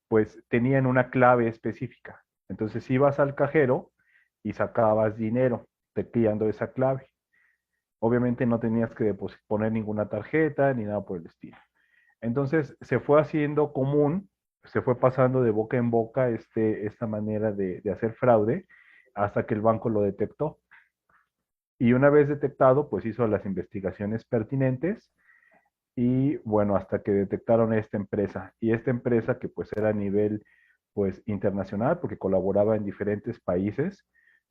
[SPEAKER 1] pues tenían una clave específica. Entonces ibas al cajero y sacabas dinero tecleando esa clave. Obviamente no tenías que poner ninguna tarjeta ni nada por el estilo. Entonces se fue haciendo común, se fue pasando de boca en boca esta manera de hacer fraude hasta que el banco lo detectó. Y una vez detectado, pues hizo las investigaciones pertinentes y bueno, hasta que detectaron esta empresa. Y esta empresa que pues era a nivel pues internacional porque colaboraba en diferentes países,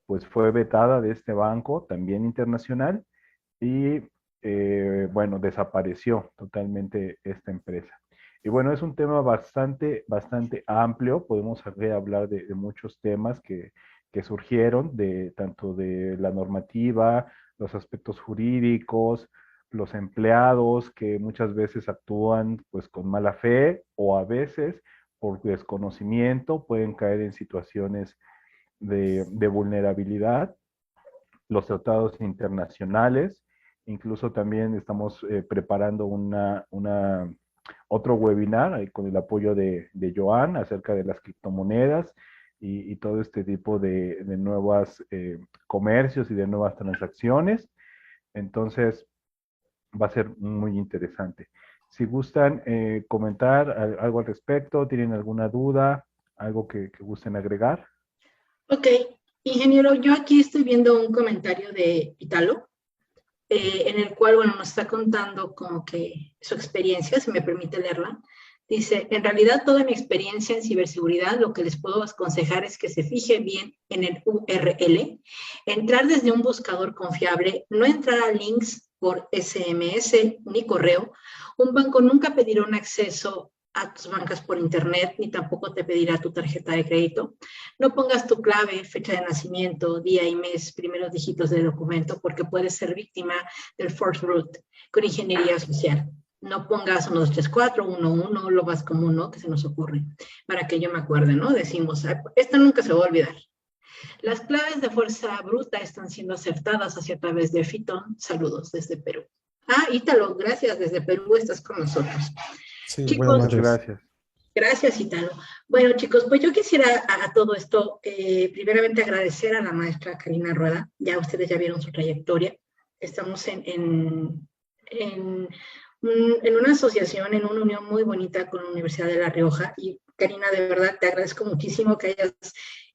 [SPEAKER 1] pues fue vetada de este banco también internacional y bueno, desapareció totalmente esta empresa. Y bueno, es un tema bastante amplio, podemos hablar de muchos temas que surgieron, de tanto de la normativa, los aspectos jurídicos, los empleados que muchas veces actúan pues con mala fe o a veces por desconocimiento pueden caer en situaciones de vulnerabilidad, los tratados internacionales Incluso también estamos preparando otro webinar con el apoyo de Joan acerca de las criptomonedas y todo este tipo de nuevos comercios y de nuevas transacciones. Entonces, va a ser muy interesante. Si gustan comentar algo al respecto, tienen alguna duda, algo que gusten agregar.
[SPEAKER 4] Ok, ingeniero, yo aquí estoy viendo un comentario de Italo, en el cual, bueno, nos está contando como que su experiencia, si me permite leerla. Dice, en realidad toda mi experiencia en ciberseguridad, lo que les puedo aconsejar es que se fije bien en el URL, entrar desde un buscador confiable, no entrar a links por SMS ni correo. Un banco nunca pedirá un acceso a tus bancas por internet, ni tampoco te pedirá tu tarjeta de crédito. No pongas tu clave, fecha de nacimiento, día y mes, primeros dígitos del documento, porque puedes ser víctima del force root con ingeniería social. No pongas 1, 2, 3, 4, 1, 1, lo más común, ¿no? Que se nos ocurre, para que yo me acuerde, ¿no? Decimos, esto nunca se va a olvidar. Las claves de fuerza bruta están siendo acertadas hacia través de Fiton. Saludos desde Perú. Ah, Ítalo, gracias, desde Perú estás con nosotros.
[SPEAKER 5] Sí,
[SPEAKER 4] chicos,
[SPEAKER 5] buenas noches.
[SPEAKER 1] Gracias.
[SPEAKER 4] Gracias, Ítalo. Bueno, chicos, pues yo quisiera a todo esto, primeramente agradecer a la maestra Karina Rueda. Ya ustedes ya vieron su trayectoria. Estamos en una asociación, en una unión muy bonita con la Universidad de La Rioja. Y Karina, de verdad, te agradezco muchísimo que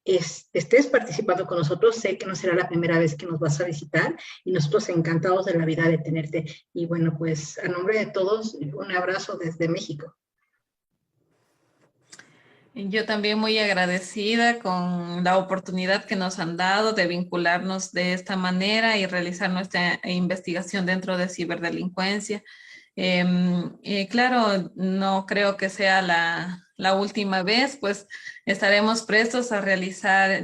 [SPEAKER 4] estés participando con nosotros. Sé que no será la primera vez que nos vas a visitar y nosotros encantados de la vida de tenerte. Y bueno, pues a nombre de todos, un abrazo desde México.
[SPEAKER 2] Yo también muy agradecida con la oportunidad que nos han dado de vincularnos de esta manera y realizar nuestra investigación dentro de ciberdelincuencia. Claro, no creo que sea la última vez, pues estaremos prestos a realizar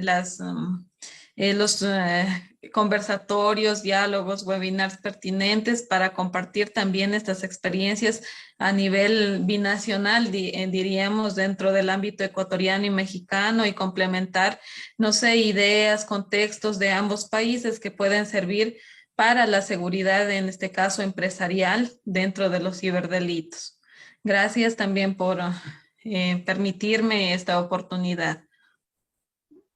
[SPEAKER 2] los conversatorios, diálogos, webinars pertinentes para compartir también estas experiencias a nivel binacional, diríamos, dentro del ámbito ecuatoriano y mexicano y complementar, no sé, ideas, contextos de ambos países que pueden servir para la seguridad, en este caso empresarial, dentro de los ciberdelitos. Gracias también por permitirme esta oportunidad.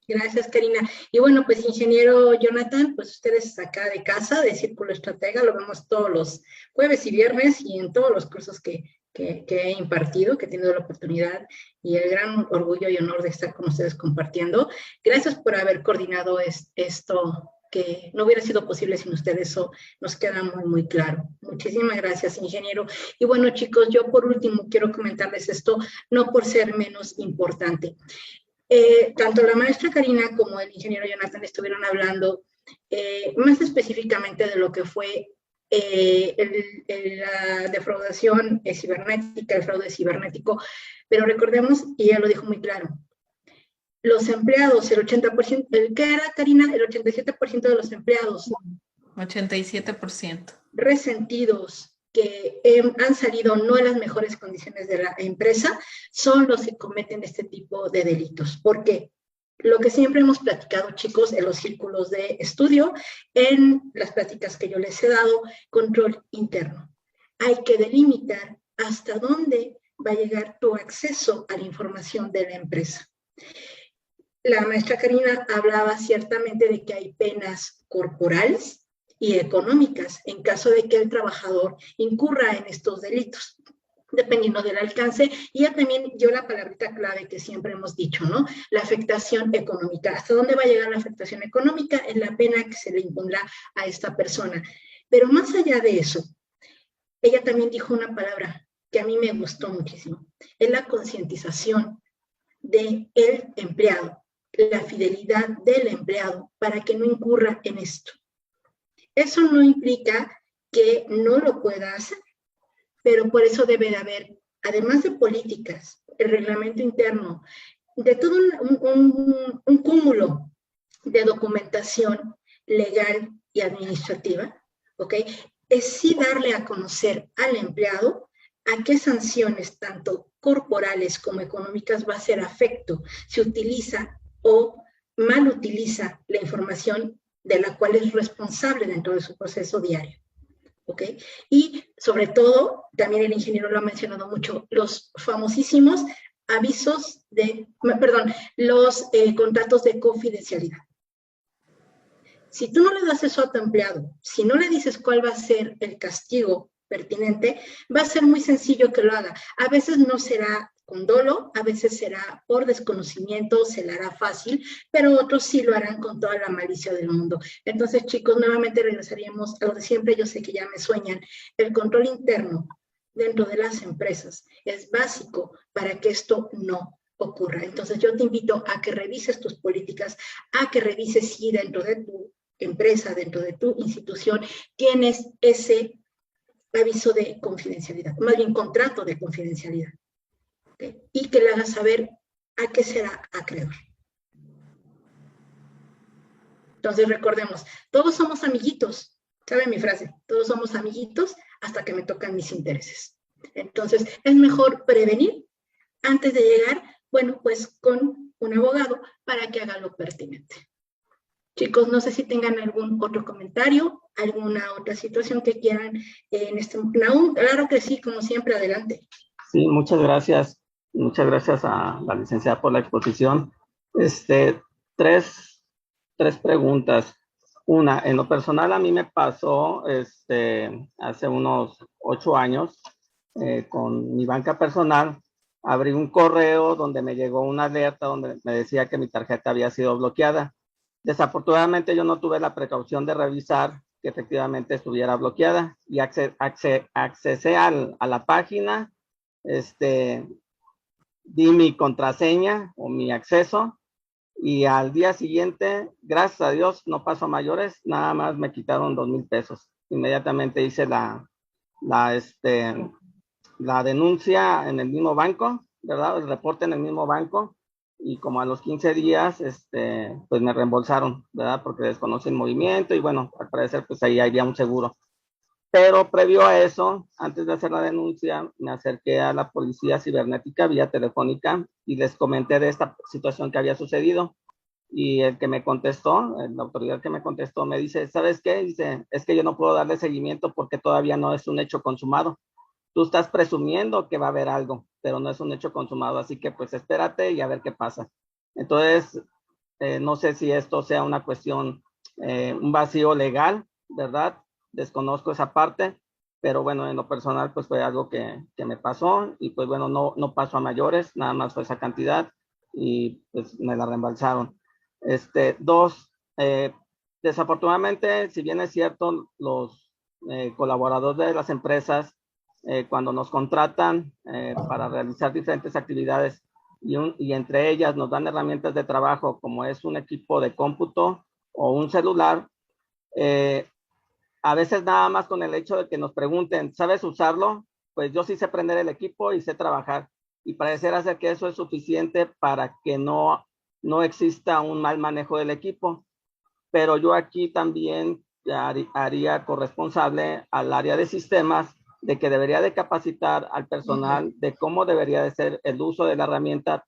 [SPEAKER 4] Gracias, Karina. Y bueno, pues ingeniero Jonathan, pues ustedes acá de casa, de Círculo Estratega, lo vemos todos los jueves y viernes y en todos los cursos que he impartido, que he tenido la oportunidad y el gran orgullo y honor de estar con ustedes compartiendo. Gracias por haber coordinado esto, que no hubiera sido posible sin ustedes, eso nos queda muy, muy claro. Muchísimas gracias, ingeniero. Y bueno, chicos, yo por último quiero comentarles esto, no por ser menos importante. Tanto la maestra Karina como el ingeniero Jonathan estuvieron hablando más específicamente de lo que fue la defraudación cibernética, el fraude cibernético, pero recordemos, y ella lo dijo muy claro, los empleados, el 80%, ¿qué era, Karina? El 87% de los empleados.
[SPEAKER 2] 87%.
[SPEAKER 4] Resentidos, que han salido no en las mejores condiciones de la empresa, son los que cometen este tipo de delitos. ¿Por qué? Lo que siempre hemos platicado, chicos, en los círculos de estudio, en las pláticas que yo les he dado, control interno. Hay que delimitar hasta dónde va a llegar tu acceso a la información de la empresa. La maestra Karina hablaba ciertamente de que hay penas corporales y económicas en caso de que el trabajador incurra en estos delitos, dependiendo del alcance. Y ya también dio la palabrita clave que siempre hemos dicho, ¿no? La afectación económica. ¿Hasta dónde va a llegar la afectación económica? En la pena que se le impondrá a esta persona. Pero más allá de eso, ella también dijo una palabra que a mí me gustó muchísimo. Es la concientización del empleado, la fidelidad del empleado para que no incurra en esto. Eso no implica que no lo pueda hacer, pero por eso debe de haber, además de políticas, el reglamento interno, de todo un cúmulo de documentación legal y administrativa, ¿ok? Es sí darle a conocer al empleado a qué sanciones, tanto corporales como económicas, va a ser afecto si utiliza o mal utiliza la información de la cual es responsable dentro de su proceso diario. ¿ok? Y sobre todo, también el ingeniero lo ha mencionado mucho, los famosísimos avisos de, perdón, los contratos de confidencialidad. Si tú no le das eso a tu empleado, si no le dices cuál va a ser el castigo pertinente, va a ser muy sencillo que lo haga. A veces no será con dolo, a veces será por desconocimiento, se le hará fácil, pero otros sí lo harán con toda la malicia del mundo. Entonces, chicos, nuevamente regresaríamos a lo de siempre. Yo sé que ya me sueñan. El control interno dentro de las empresas es básico para que esto no ocurra. Entonces, yo te invito a que revises tus políticas, a que revises si dentro de tu empresa, dentro de tu institución, tienes ese aviso de confidencialidad, más bien contrato de confidencialidad, ¿okay? Y que le hagas saber a qué será acreedor. Entonces recordemos, todos somos amiguitos, ¿sabe mi frase? Todos somos amiguitos hasta que me tocan mis intereses. Entonces es mejor prevenir antes de llegar, bueno, pues con un abogado para que haga lo pertinente. Chicos, no sé si tengan algún otro comentario, alguna otra situación que quieran en este... Naum, claro que sí, como siempre, adelante.
[SPEAKER 5] Sí, muchas gracias. Muchas gracias a la licenciada por la exposición. Tres preguntas. Una, en lo personal a mí me pasó hace unos 8 años con mi banca personal. Abrí un correo donde me llegó una alerta donde me decía que mi tarjeta había sido bloqueada. Desafortunadamente yo no tuve la precaución de revisar que efectivamente estuviera bloqueada y accesé a la página, di mi contraseña o mi acceso y al día siguiente, gracias a Dios, no pasó a mayores, nada más me quitaron 2,000 pesos. Inmediatamente hice la denuncia en el mismo banco, ¿verdad? El reporte en el mismo banco y como a los 15 días, pues me reembolsaron, ¿verdad? Porque desconoce el movimiento y bueno, al parecer pues ahí había un seguro. Pero previo a eso, antes de hacer la denuncia, me acerqué a la policía cibernética vía telefónica y les comenté de esta situación que había sucedido. Y el que me contestó, la autoridad que me contestó, me dice, ¿sabes qué? Dice, es que yo no puedo darle seguimiento porque todavía no es un hecho consumado. Tú estás presumiendo que va a haber algo, pero no es un hecho consumado, así que pues espérate y a ver qué pasa. Entonces, no sé si esto sea una cuestión, un vacío legal, ¿verdad? Desconozco esa parte, pero bueno, en lo personal pues fue algo que me pasó y pues bueno, no pasó a mayores, nada más fue esa cantidad y pues me la reembolsaron. Dos, desafortunadamente, si bien es cierto, los colaboradores de las empresas, cuando nos contratan para realizar diferentes actividades y entre ellas nos dan herramientas de trabajo como es un equipo de cómputo o un celular, a veces nada más con el hecho de que nos pregunten, ¿sabes usarlo? Pues yo sí sé prender el equipo y sé trabajar. Y pareciera ser que eso es suficiente para que no exista un mal manejo del equipo. Pero yo aquí también haría corresponsable al área de sistemas de que debería de capacitar al personal de cómo debería de ser el uso de la herramienta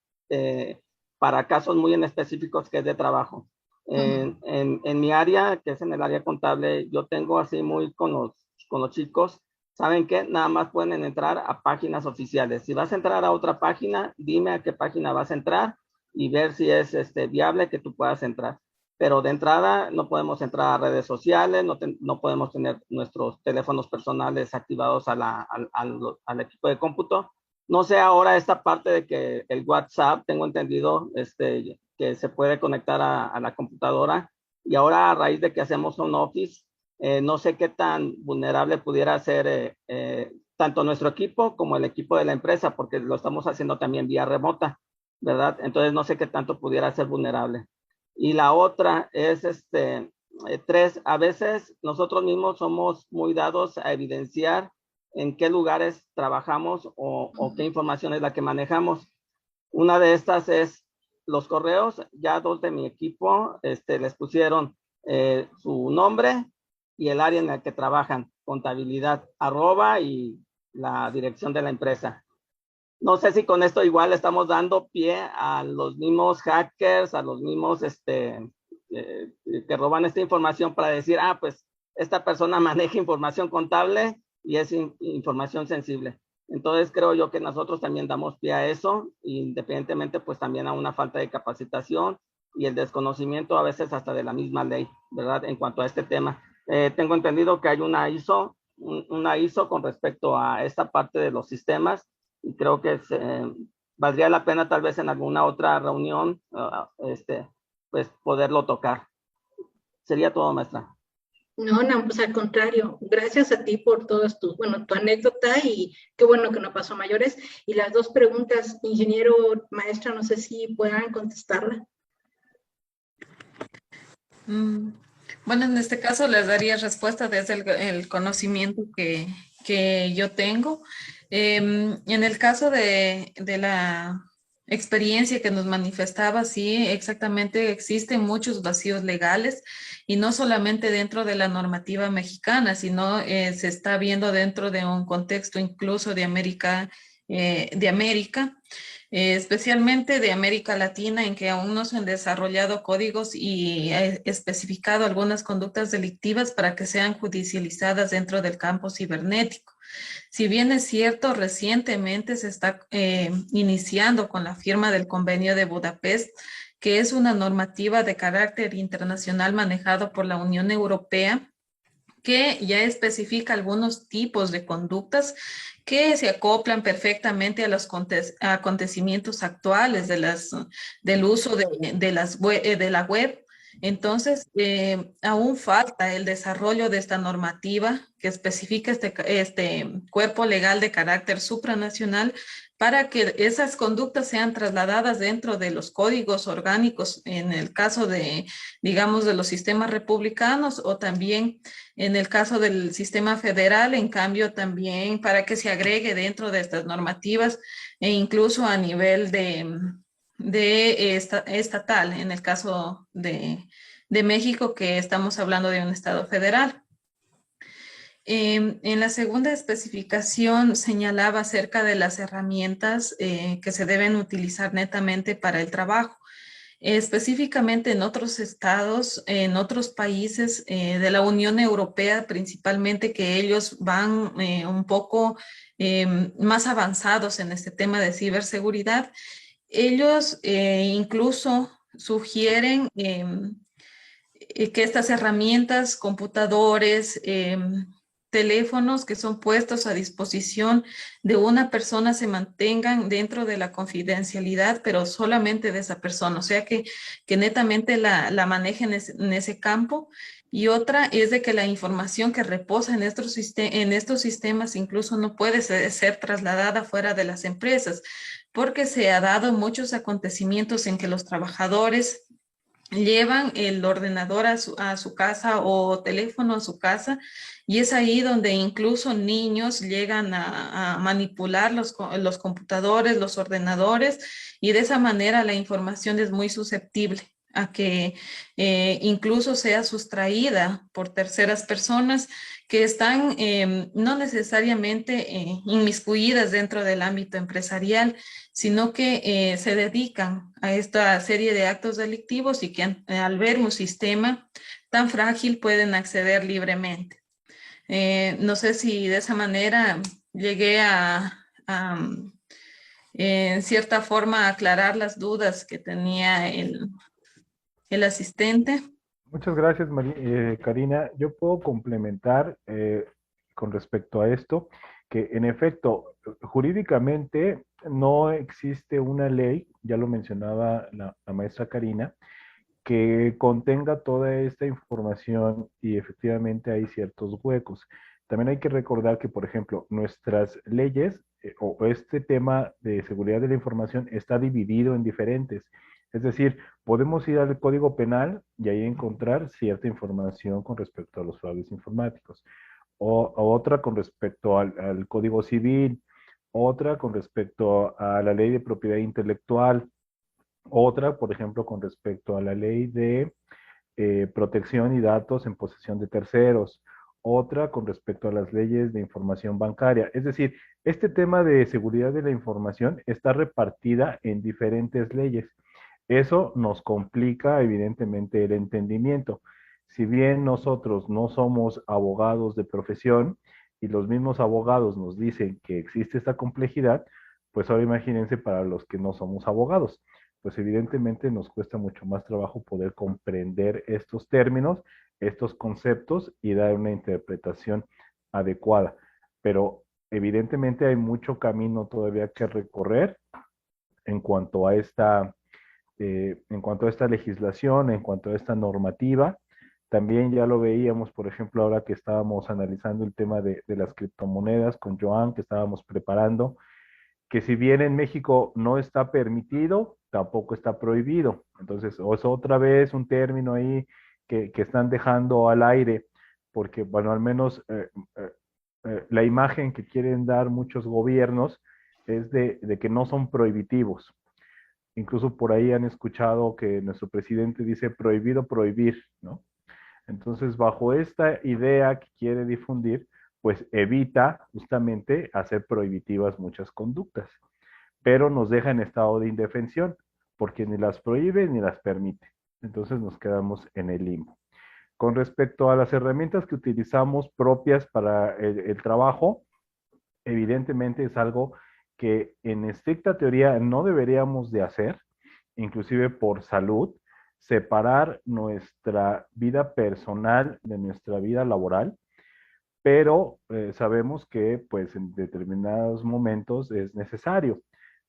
[SPEAKER 5] para casos muy en específicos que es de trabajo. En mi área, que es en el área contable, yo tengo así muy con los chicos, ¿saben qué? Nada más pueden entrar a páginas oficiales. Si vas a entrar a otra página, dime a qué página vas a entrar y ver si es viable que tú puedas entrar. Pero de entrada no podemos entrar a redes sociales, no podemos tener nuestros teléfonos personales activados al equipo de cómputo. No sé ahora esta parte de que el WhatsApp, tengo entendido, que se puede conectar a la computadora y ahora a raíz de que hacemos un office, no sé qué tan vulnerable pudiera ser tanto nuestro equipo como el equipo de la empresa, porque lo estamos haciendo también vía remota, ¿verdad? Entonces no sé qué tanto pudiera ser vulnerable. Y la otra es, tres, a veces nosotros mismos somos muy dados a evidenciar en qué lugares trabajamos o qué información es la que manejamos. Una de estas es los correos. Ya 2 de mi equipo les pusieron su nombre y el área en el que trabajan, contabilidad, @, y la dirección de la empresa. No sé si con esto igual estamos dando pie a los mismos hackers, a los mismos que roban esta información para decir, pues esta persona maneja información contable y es información sensible. Entonces creo yo que nosotros también damos pie a eso, independientemente pues también a una falta de capacitación y el desconocimiento a veces hasta de la misma ley, ¿verdad? En cuanto a este tema. Tengo entendido que hay una ISO con respecto a esta parte de los sistemas y creo que valdría la pena tal vez en alguna otra reunión pues poderlo tocar. Sería todo, maestra.
[SPEAKER 4] No, no, pues al contrario, gracias a ti por todas tus, bueno, tu anécdota y qué bueno que no pasó a mayores. Y las dos preguntas, ingeniero, maestra, no sé si puedan contestarla.
[SPEAKER 2] Bueno, en este caso les daría respuesta desde el conocimiento que yo tengo. En el caso de la experiencia que nos manifestaba, sí, exactamente existen muchos vacíos legales y no solamente dentro de la normativa mexicana, sino se está viendo dentro de un contexto incluso de América, especialmente de América Latina, en que aún no se han desarrollado códigos y especificado algunas conductas delictivas para que sean judicializadas dentro del campo cibernético. Si bien es cierto, recientemente se está iniciando con la firma del Convenio de Budapest, que es una normativa de carácter internacional manejado por la Unión Europea, que ya especifica algunos tipos de conductas que se acoplan perfectamente a los acontecimientos actuales del uso de la web. Entonces, aún falta el desarrollo de esta normativa que especifica este cuerpo legal de carácter supranacional para que esas conductas sean trasladadas dentro de los códigos orgánicos, en el caso de, digamos, de los sistemas republicanos o también en el caso del sistema federal, en cambio, también para que se agregue dentro de estas normativas e incluso a nivel estatal, en el caso de México, que estamos hablando de un estado federal. En la segunda especificación señalaba acerca de las herramientas que se deben utilizar netamente para el trabajo. Específicamente en otros estados, en otros países de la Unión Europea, principalmente, que ellos van un poco más avanzados en este tema de ciberseguridad, ellos incluso sugieren que estas herramientas, computadores, teléfonos que son puestos a disposición de una persona se mantengan dentro de la confidencialidad, pero solamente de esa persona, o sea que netamente la manejen en ese campo. Y otra es de que la información que reposa en estos sistemas incluso no puede ser trasladada fuera de las empresas, porque se ha dado muchos acontecimientos en que los trabajadores llevan el ordenador a su casa o teléfono a su casa y es ahí donde incluso niños llegan a manipular los computadores, los ordenadores y de esa manera la información es muy susceptible a que incluso sea sustraída por terceras personas que están no necesariamente inmiscuidas dentro del ámbito empresarial, sino que se dedican a esta serie de actos delictivos y que al ver un sistema tan frágil pueden acceder libremente. No sé si de esa manera llegué en cierta forma, aclarar las dudas que tenía el asistente.
[SPEAKER 1] Muchas gracias, Karina. Yo puedo complementar con respecto a esto, que en efecto, jurídicamente no existe una ley, ya lo mencionaba la maestra Karina, que contenga toda esta información y efectivamente hay ciertos huecos. También hay que recordar que, por ejemplo, nuestras leyes o este tema de seguridad de la información está dividido en diferentes. Es decir, podemos ir al Código Penal y ahí encontrar cierta información con respecto a los fraudes informáticos, o otra con respecto al Código Civil, otra con respecto a la Ley de Propiedad Intelectual, otra, por ejemplo, con respecto a la ley de protección y datos en posesión de terceros, otra con respecto a las leyes de información bancaria. Es decir, este tema de seguridad de la información está repartida en diferentes leyes. Eso nos complica evidentemente el entendimiento. Si bien nosotros no somos abogados de profesión y los mismos abogados nos dicen que existe esta complejidad, pues ahora imagínense para los que no somos abogados. Pues evidentemente nos cuesta mucho más trabajo poder comprender estos términos, estos conceptos y dar una interpretación adecuada. Pero evidentemente hay mucho camino todavía que recorrer en cuanto a esta legislación, en cuanto a esta normativa. También ya lo veíamos, por ejemplo, ahora que estábamos analizando el tema de las criptomonedas con Joan, que estábamos preparando, que si bien en México no está permitido, tampoco está prohibido. Entonces, es otra vez un término ahí que están dejando al aire, porque, bueno, al menos la imagen que quieren dar muchos gobiernos es de que no son prohibitivos. Incluso por ahí han escuchado que nuestro presidente dice prohibido prohibir, ¿no? Entonces, bajo esta idea que quiere difundir, pues evita justamente hacer prohibitivas muchas conductas, pero nos deja en estado de indefensión, porque ni las prohíbe ni las permite. Entonces nos quedamos en el limbo. Con respecto a las herramientas que utilizamos propias para el trabajo, evidentemente es algo que en estricta teoría no deberíamos de hacer, inclusive por salud, separar nuestra vida personal de nuestra vida laboral, pero sabemos que pues en determinados momentos es necesario.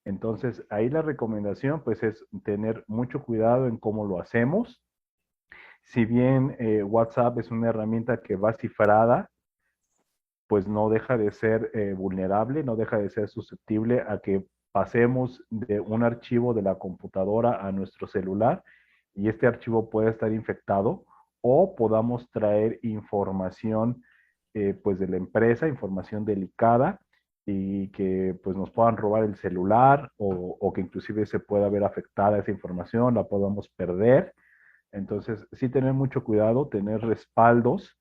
[SPEAKER 1] Entonces ahí la recomendación pues es tener mucho cuidado en cómo lo hacemos. Si bien WhatsApp es una herramienta que va cifrada, pues no deja de ser vulnerable, no deja de ser susceptible a que pasemos de un archivo de la computadora a nuestro celular y este archivo puede estar infectado o podamos traer información pues de la empresa, información delicada y que pues nos puedan robar el celular o que inclusive se pueda ver afectada esa información, la podamos perder. Entonces, sí tener mucho cuidado, tener respaldos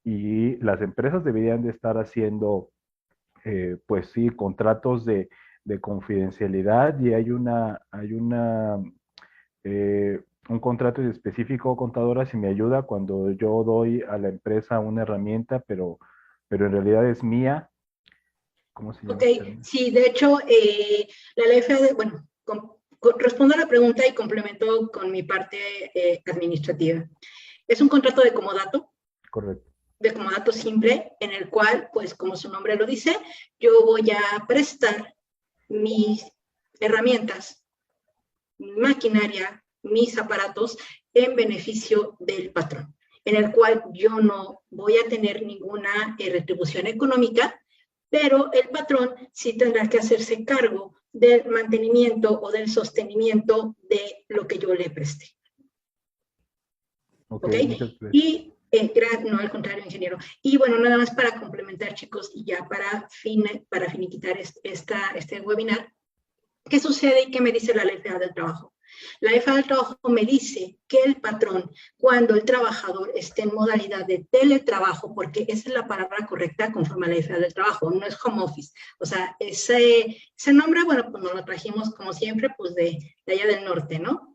[SPEAKER 1] y las empresas deberían de estar haciendo, pues sí, contratos de confidencialidad y un contrato específico, contadora, si me ayuda, cuando yo doy a la empresa una herramienta, pero en realidad es mía. ¿Cómo se llama?
[SPEAKER 4] Ok, sí, de hecho, la ley federal, bueno, respondo a la pregunta y complemento con mi parte administrativa. Es un contrato de comodato.
[SPEAKER 1] Correcto.
[SPEAKER 4] De comodato simple, en el cual, pues como su nombre lo dice, yo voy a prestar mis herramientas, mi maquinaria, mis aparatos en beneficio del patrón, en el cual yo no voy a tener ninguna retribución económica, pero el patrón sí tendrá que hacerse cargo del mantenimiento o del sostenimiento de lo que yo le presté. ¿Ok? Y no, al contrario, ingeniero. Y bueno, nada más para complementar, chicos, y ya para finiquitar este webinar, ¿qué sucede y qué me dice la Ley Federal del Trabajo? La Ley Federal del Trabajo me dice que el patrón, cuando el trabajador esté en modalidad de teletrabajo, porque esa es la palabra correcta conforme a la Ley Federal del Trabajo, no es home office. O sea, ese nombre, bueno, pues nos lo trajimos como siempre, pues de allá del norte, ¿no?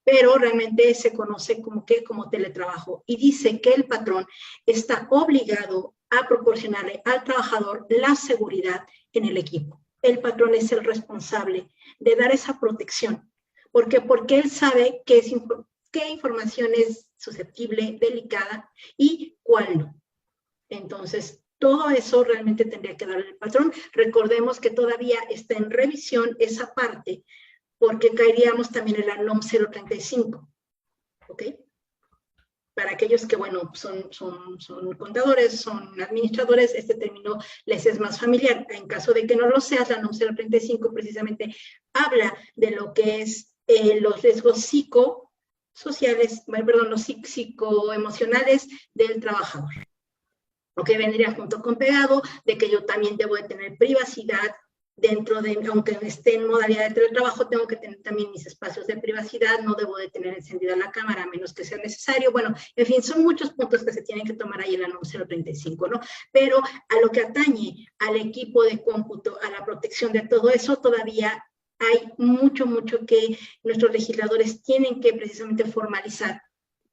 [SPEAKER 4] Pero realmente se conoce como teletrabajo y dice que el patrón está obligado a proporcionarle al trabajador la seguridad en el equipo. El patrón es el responsable de dar esa protección. ¿Por qué? Porque él sabe qué información es susceptible, delicada y cuál no. Entonces, todo eso realmente tendría que darle el patrón. Recordemos que todavía está en revisión esa parte, porque caeríamos también en la NOM 035, ¿ok? Para aquellos que, bueno, son contadores, son administradores, este término les es más familiar. En caso de que no lo seas, la NOM 035 precisamente habla de lo que es los riesgos psicoemocionales del trabajador. ¿Ok? Vendría junto con pegado de que yo también debo de tener privacidad, dentro de, aunque esté en modalidad de teletrabajo, tengo que tener también mis espacios de privacidad, no debo de tener encendida la cámara a menos que sea necesario. Bueno, en fin, son muchos puntos que se tienen que tomar ahí en la NOM 035, ¿no? Pero a lo que atañe al equipo de cómputo, a la protección de todo eso, todavía hay mucho que nuestros legisladores tienen que precisamente formalizar,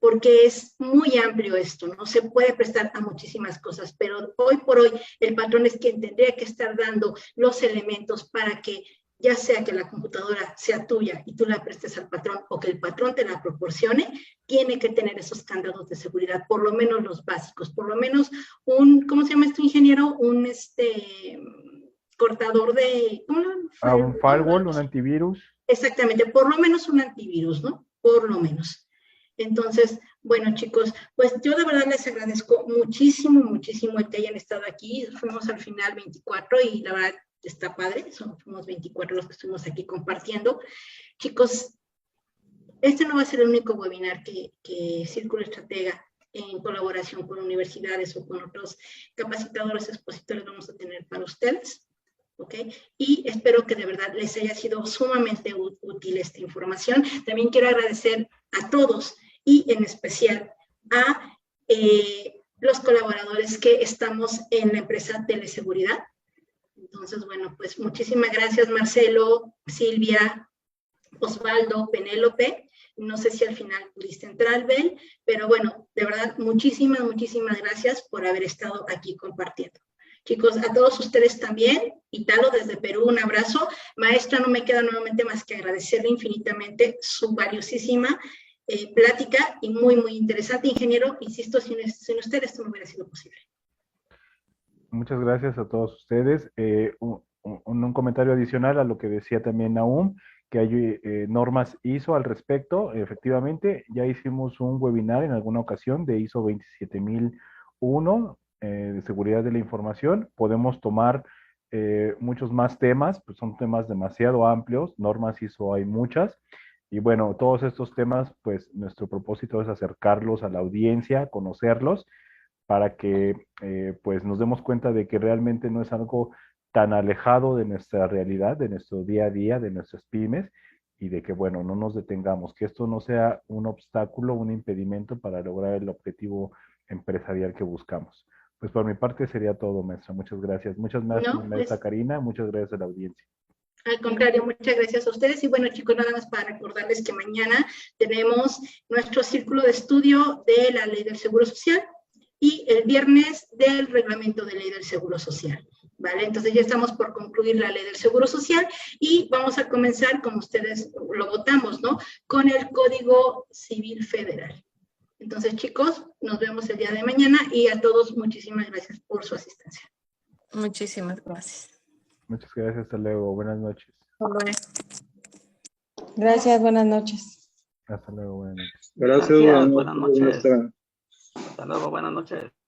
[SPEAKER 4] porque es muy amplio esto, ¿no? Se puede prestar a muchísimas cosas, pero hoy por hoy el patrón es quien tendría que estar dando los elementos para que ya sea que la computadora sea tuya y tú la prestes al patrón o que el patrón te la proporcione, tiene que tener esos candados de seguridad, por lo menos los básicos, por lo menos ¿cómo se llama esto, ingeniero? Un cortador de...
[SPEAKER 1] Un firewall, un antivirus.
[SPEAKER 4] Exactamente, por lo menos un antivirus, ¿no? Por lo menos. Entonces, bueno, chicos, pues yo de verdad les agradezco muchísimo, muchísimo el que hayan estado aquí. Fuimos al final 24 y la verdad está padre, fuimos 24 los que estuvimos aquí compartiendo. Chicos, este no va a ser el único webinar que Círculo Estratega, en colaboración con universidades o con otros capacitadores, expositores, vamos a tener para ustedes. ¿Ok? Y espero que de verdad les haya sido sumamente útil esta información. También quiero agradecer a todos y en especial a los colaboradores que estamos en la empresa Teleseguridad. Entonces, bueno, pues muchísimas gracias, Marcelo, Silvia, Osvaldo, Penélope. No sé si al final pudiste entrar, Bel, pero bueno, de verdad, muchísimas, muchísimas gracias por haber estado aquí compartiendo. Chicos, a todos ustedes también, Italo desde Perú, un abrazo. Maestra, no me queda nuevamente más que agradecerle infinitamente su valiosísima plática y muy, muy interesante. Ingeniero, insisto, sin usted esto no hubiera sido posible.
[SPEAKER 1] Muchas gracias a todos ustedes. Un comentario adicional a lo que decía también Nahum, que hay normas ISO al respecto. Efectivamente, ya hicimos un webinar en alguna ocasión de ISO 27001, de seguridad de la información. Podemos tomar muchos más temas, pues son temas demasiado amplios, normas ISO hay muchas, y bueno, todos estos temas, pues nuestro propósito es acercarlos a la audiencia, conocerlos, para que pues nos demos cuenta de que realmente no es algo tan alejado de nuestra realidad, de nuestro día a día, de nuestras pymes, y de que, bueno, no nos detengamos, que esto no sea un obstáculo, un impedimento para lograr el objetivo empresarial que buscamos. Pues por mi parte sería todo, maestra. Muchas gracias. Muchas gracias, maestra Karina. Muchas gracias a la audiencia.
[SPEAKER 4] Al contrario, muchas gracias a ustedes. Y bueno, chicos, nada más para recordarles que mañana tenemos nuestro círculo de estudio de la Ley del Seguro Social y el viernes del Reglamento de Ley del Seguro Social. ¿Vale? Entonces ya estamos por concluir la Ley del Seguro Social y vamos a comenzar, como ustedes lo votamos, ¿no? Con el Código Civil Federal. Entonces, chicos, nos vemos el día de mañana y a todos muchísimas gracias por su asistencia.
[SPEAKER 2] Muchísimas gracias.
[SPEAKER 1] Muchas gracias, hasta luego. Buenas noches.
[SPEAKER 6] Gracias, buenas noches.
[SPEAKER 1] Hasta luego, buenas noches.
[SPEAKER 7] Gracias,
[SPEAKER 5] Buenas noches. Hasta luego, buenas noches.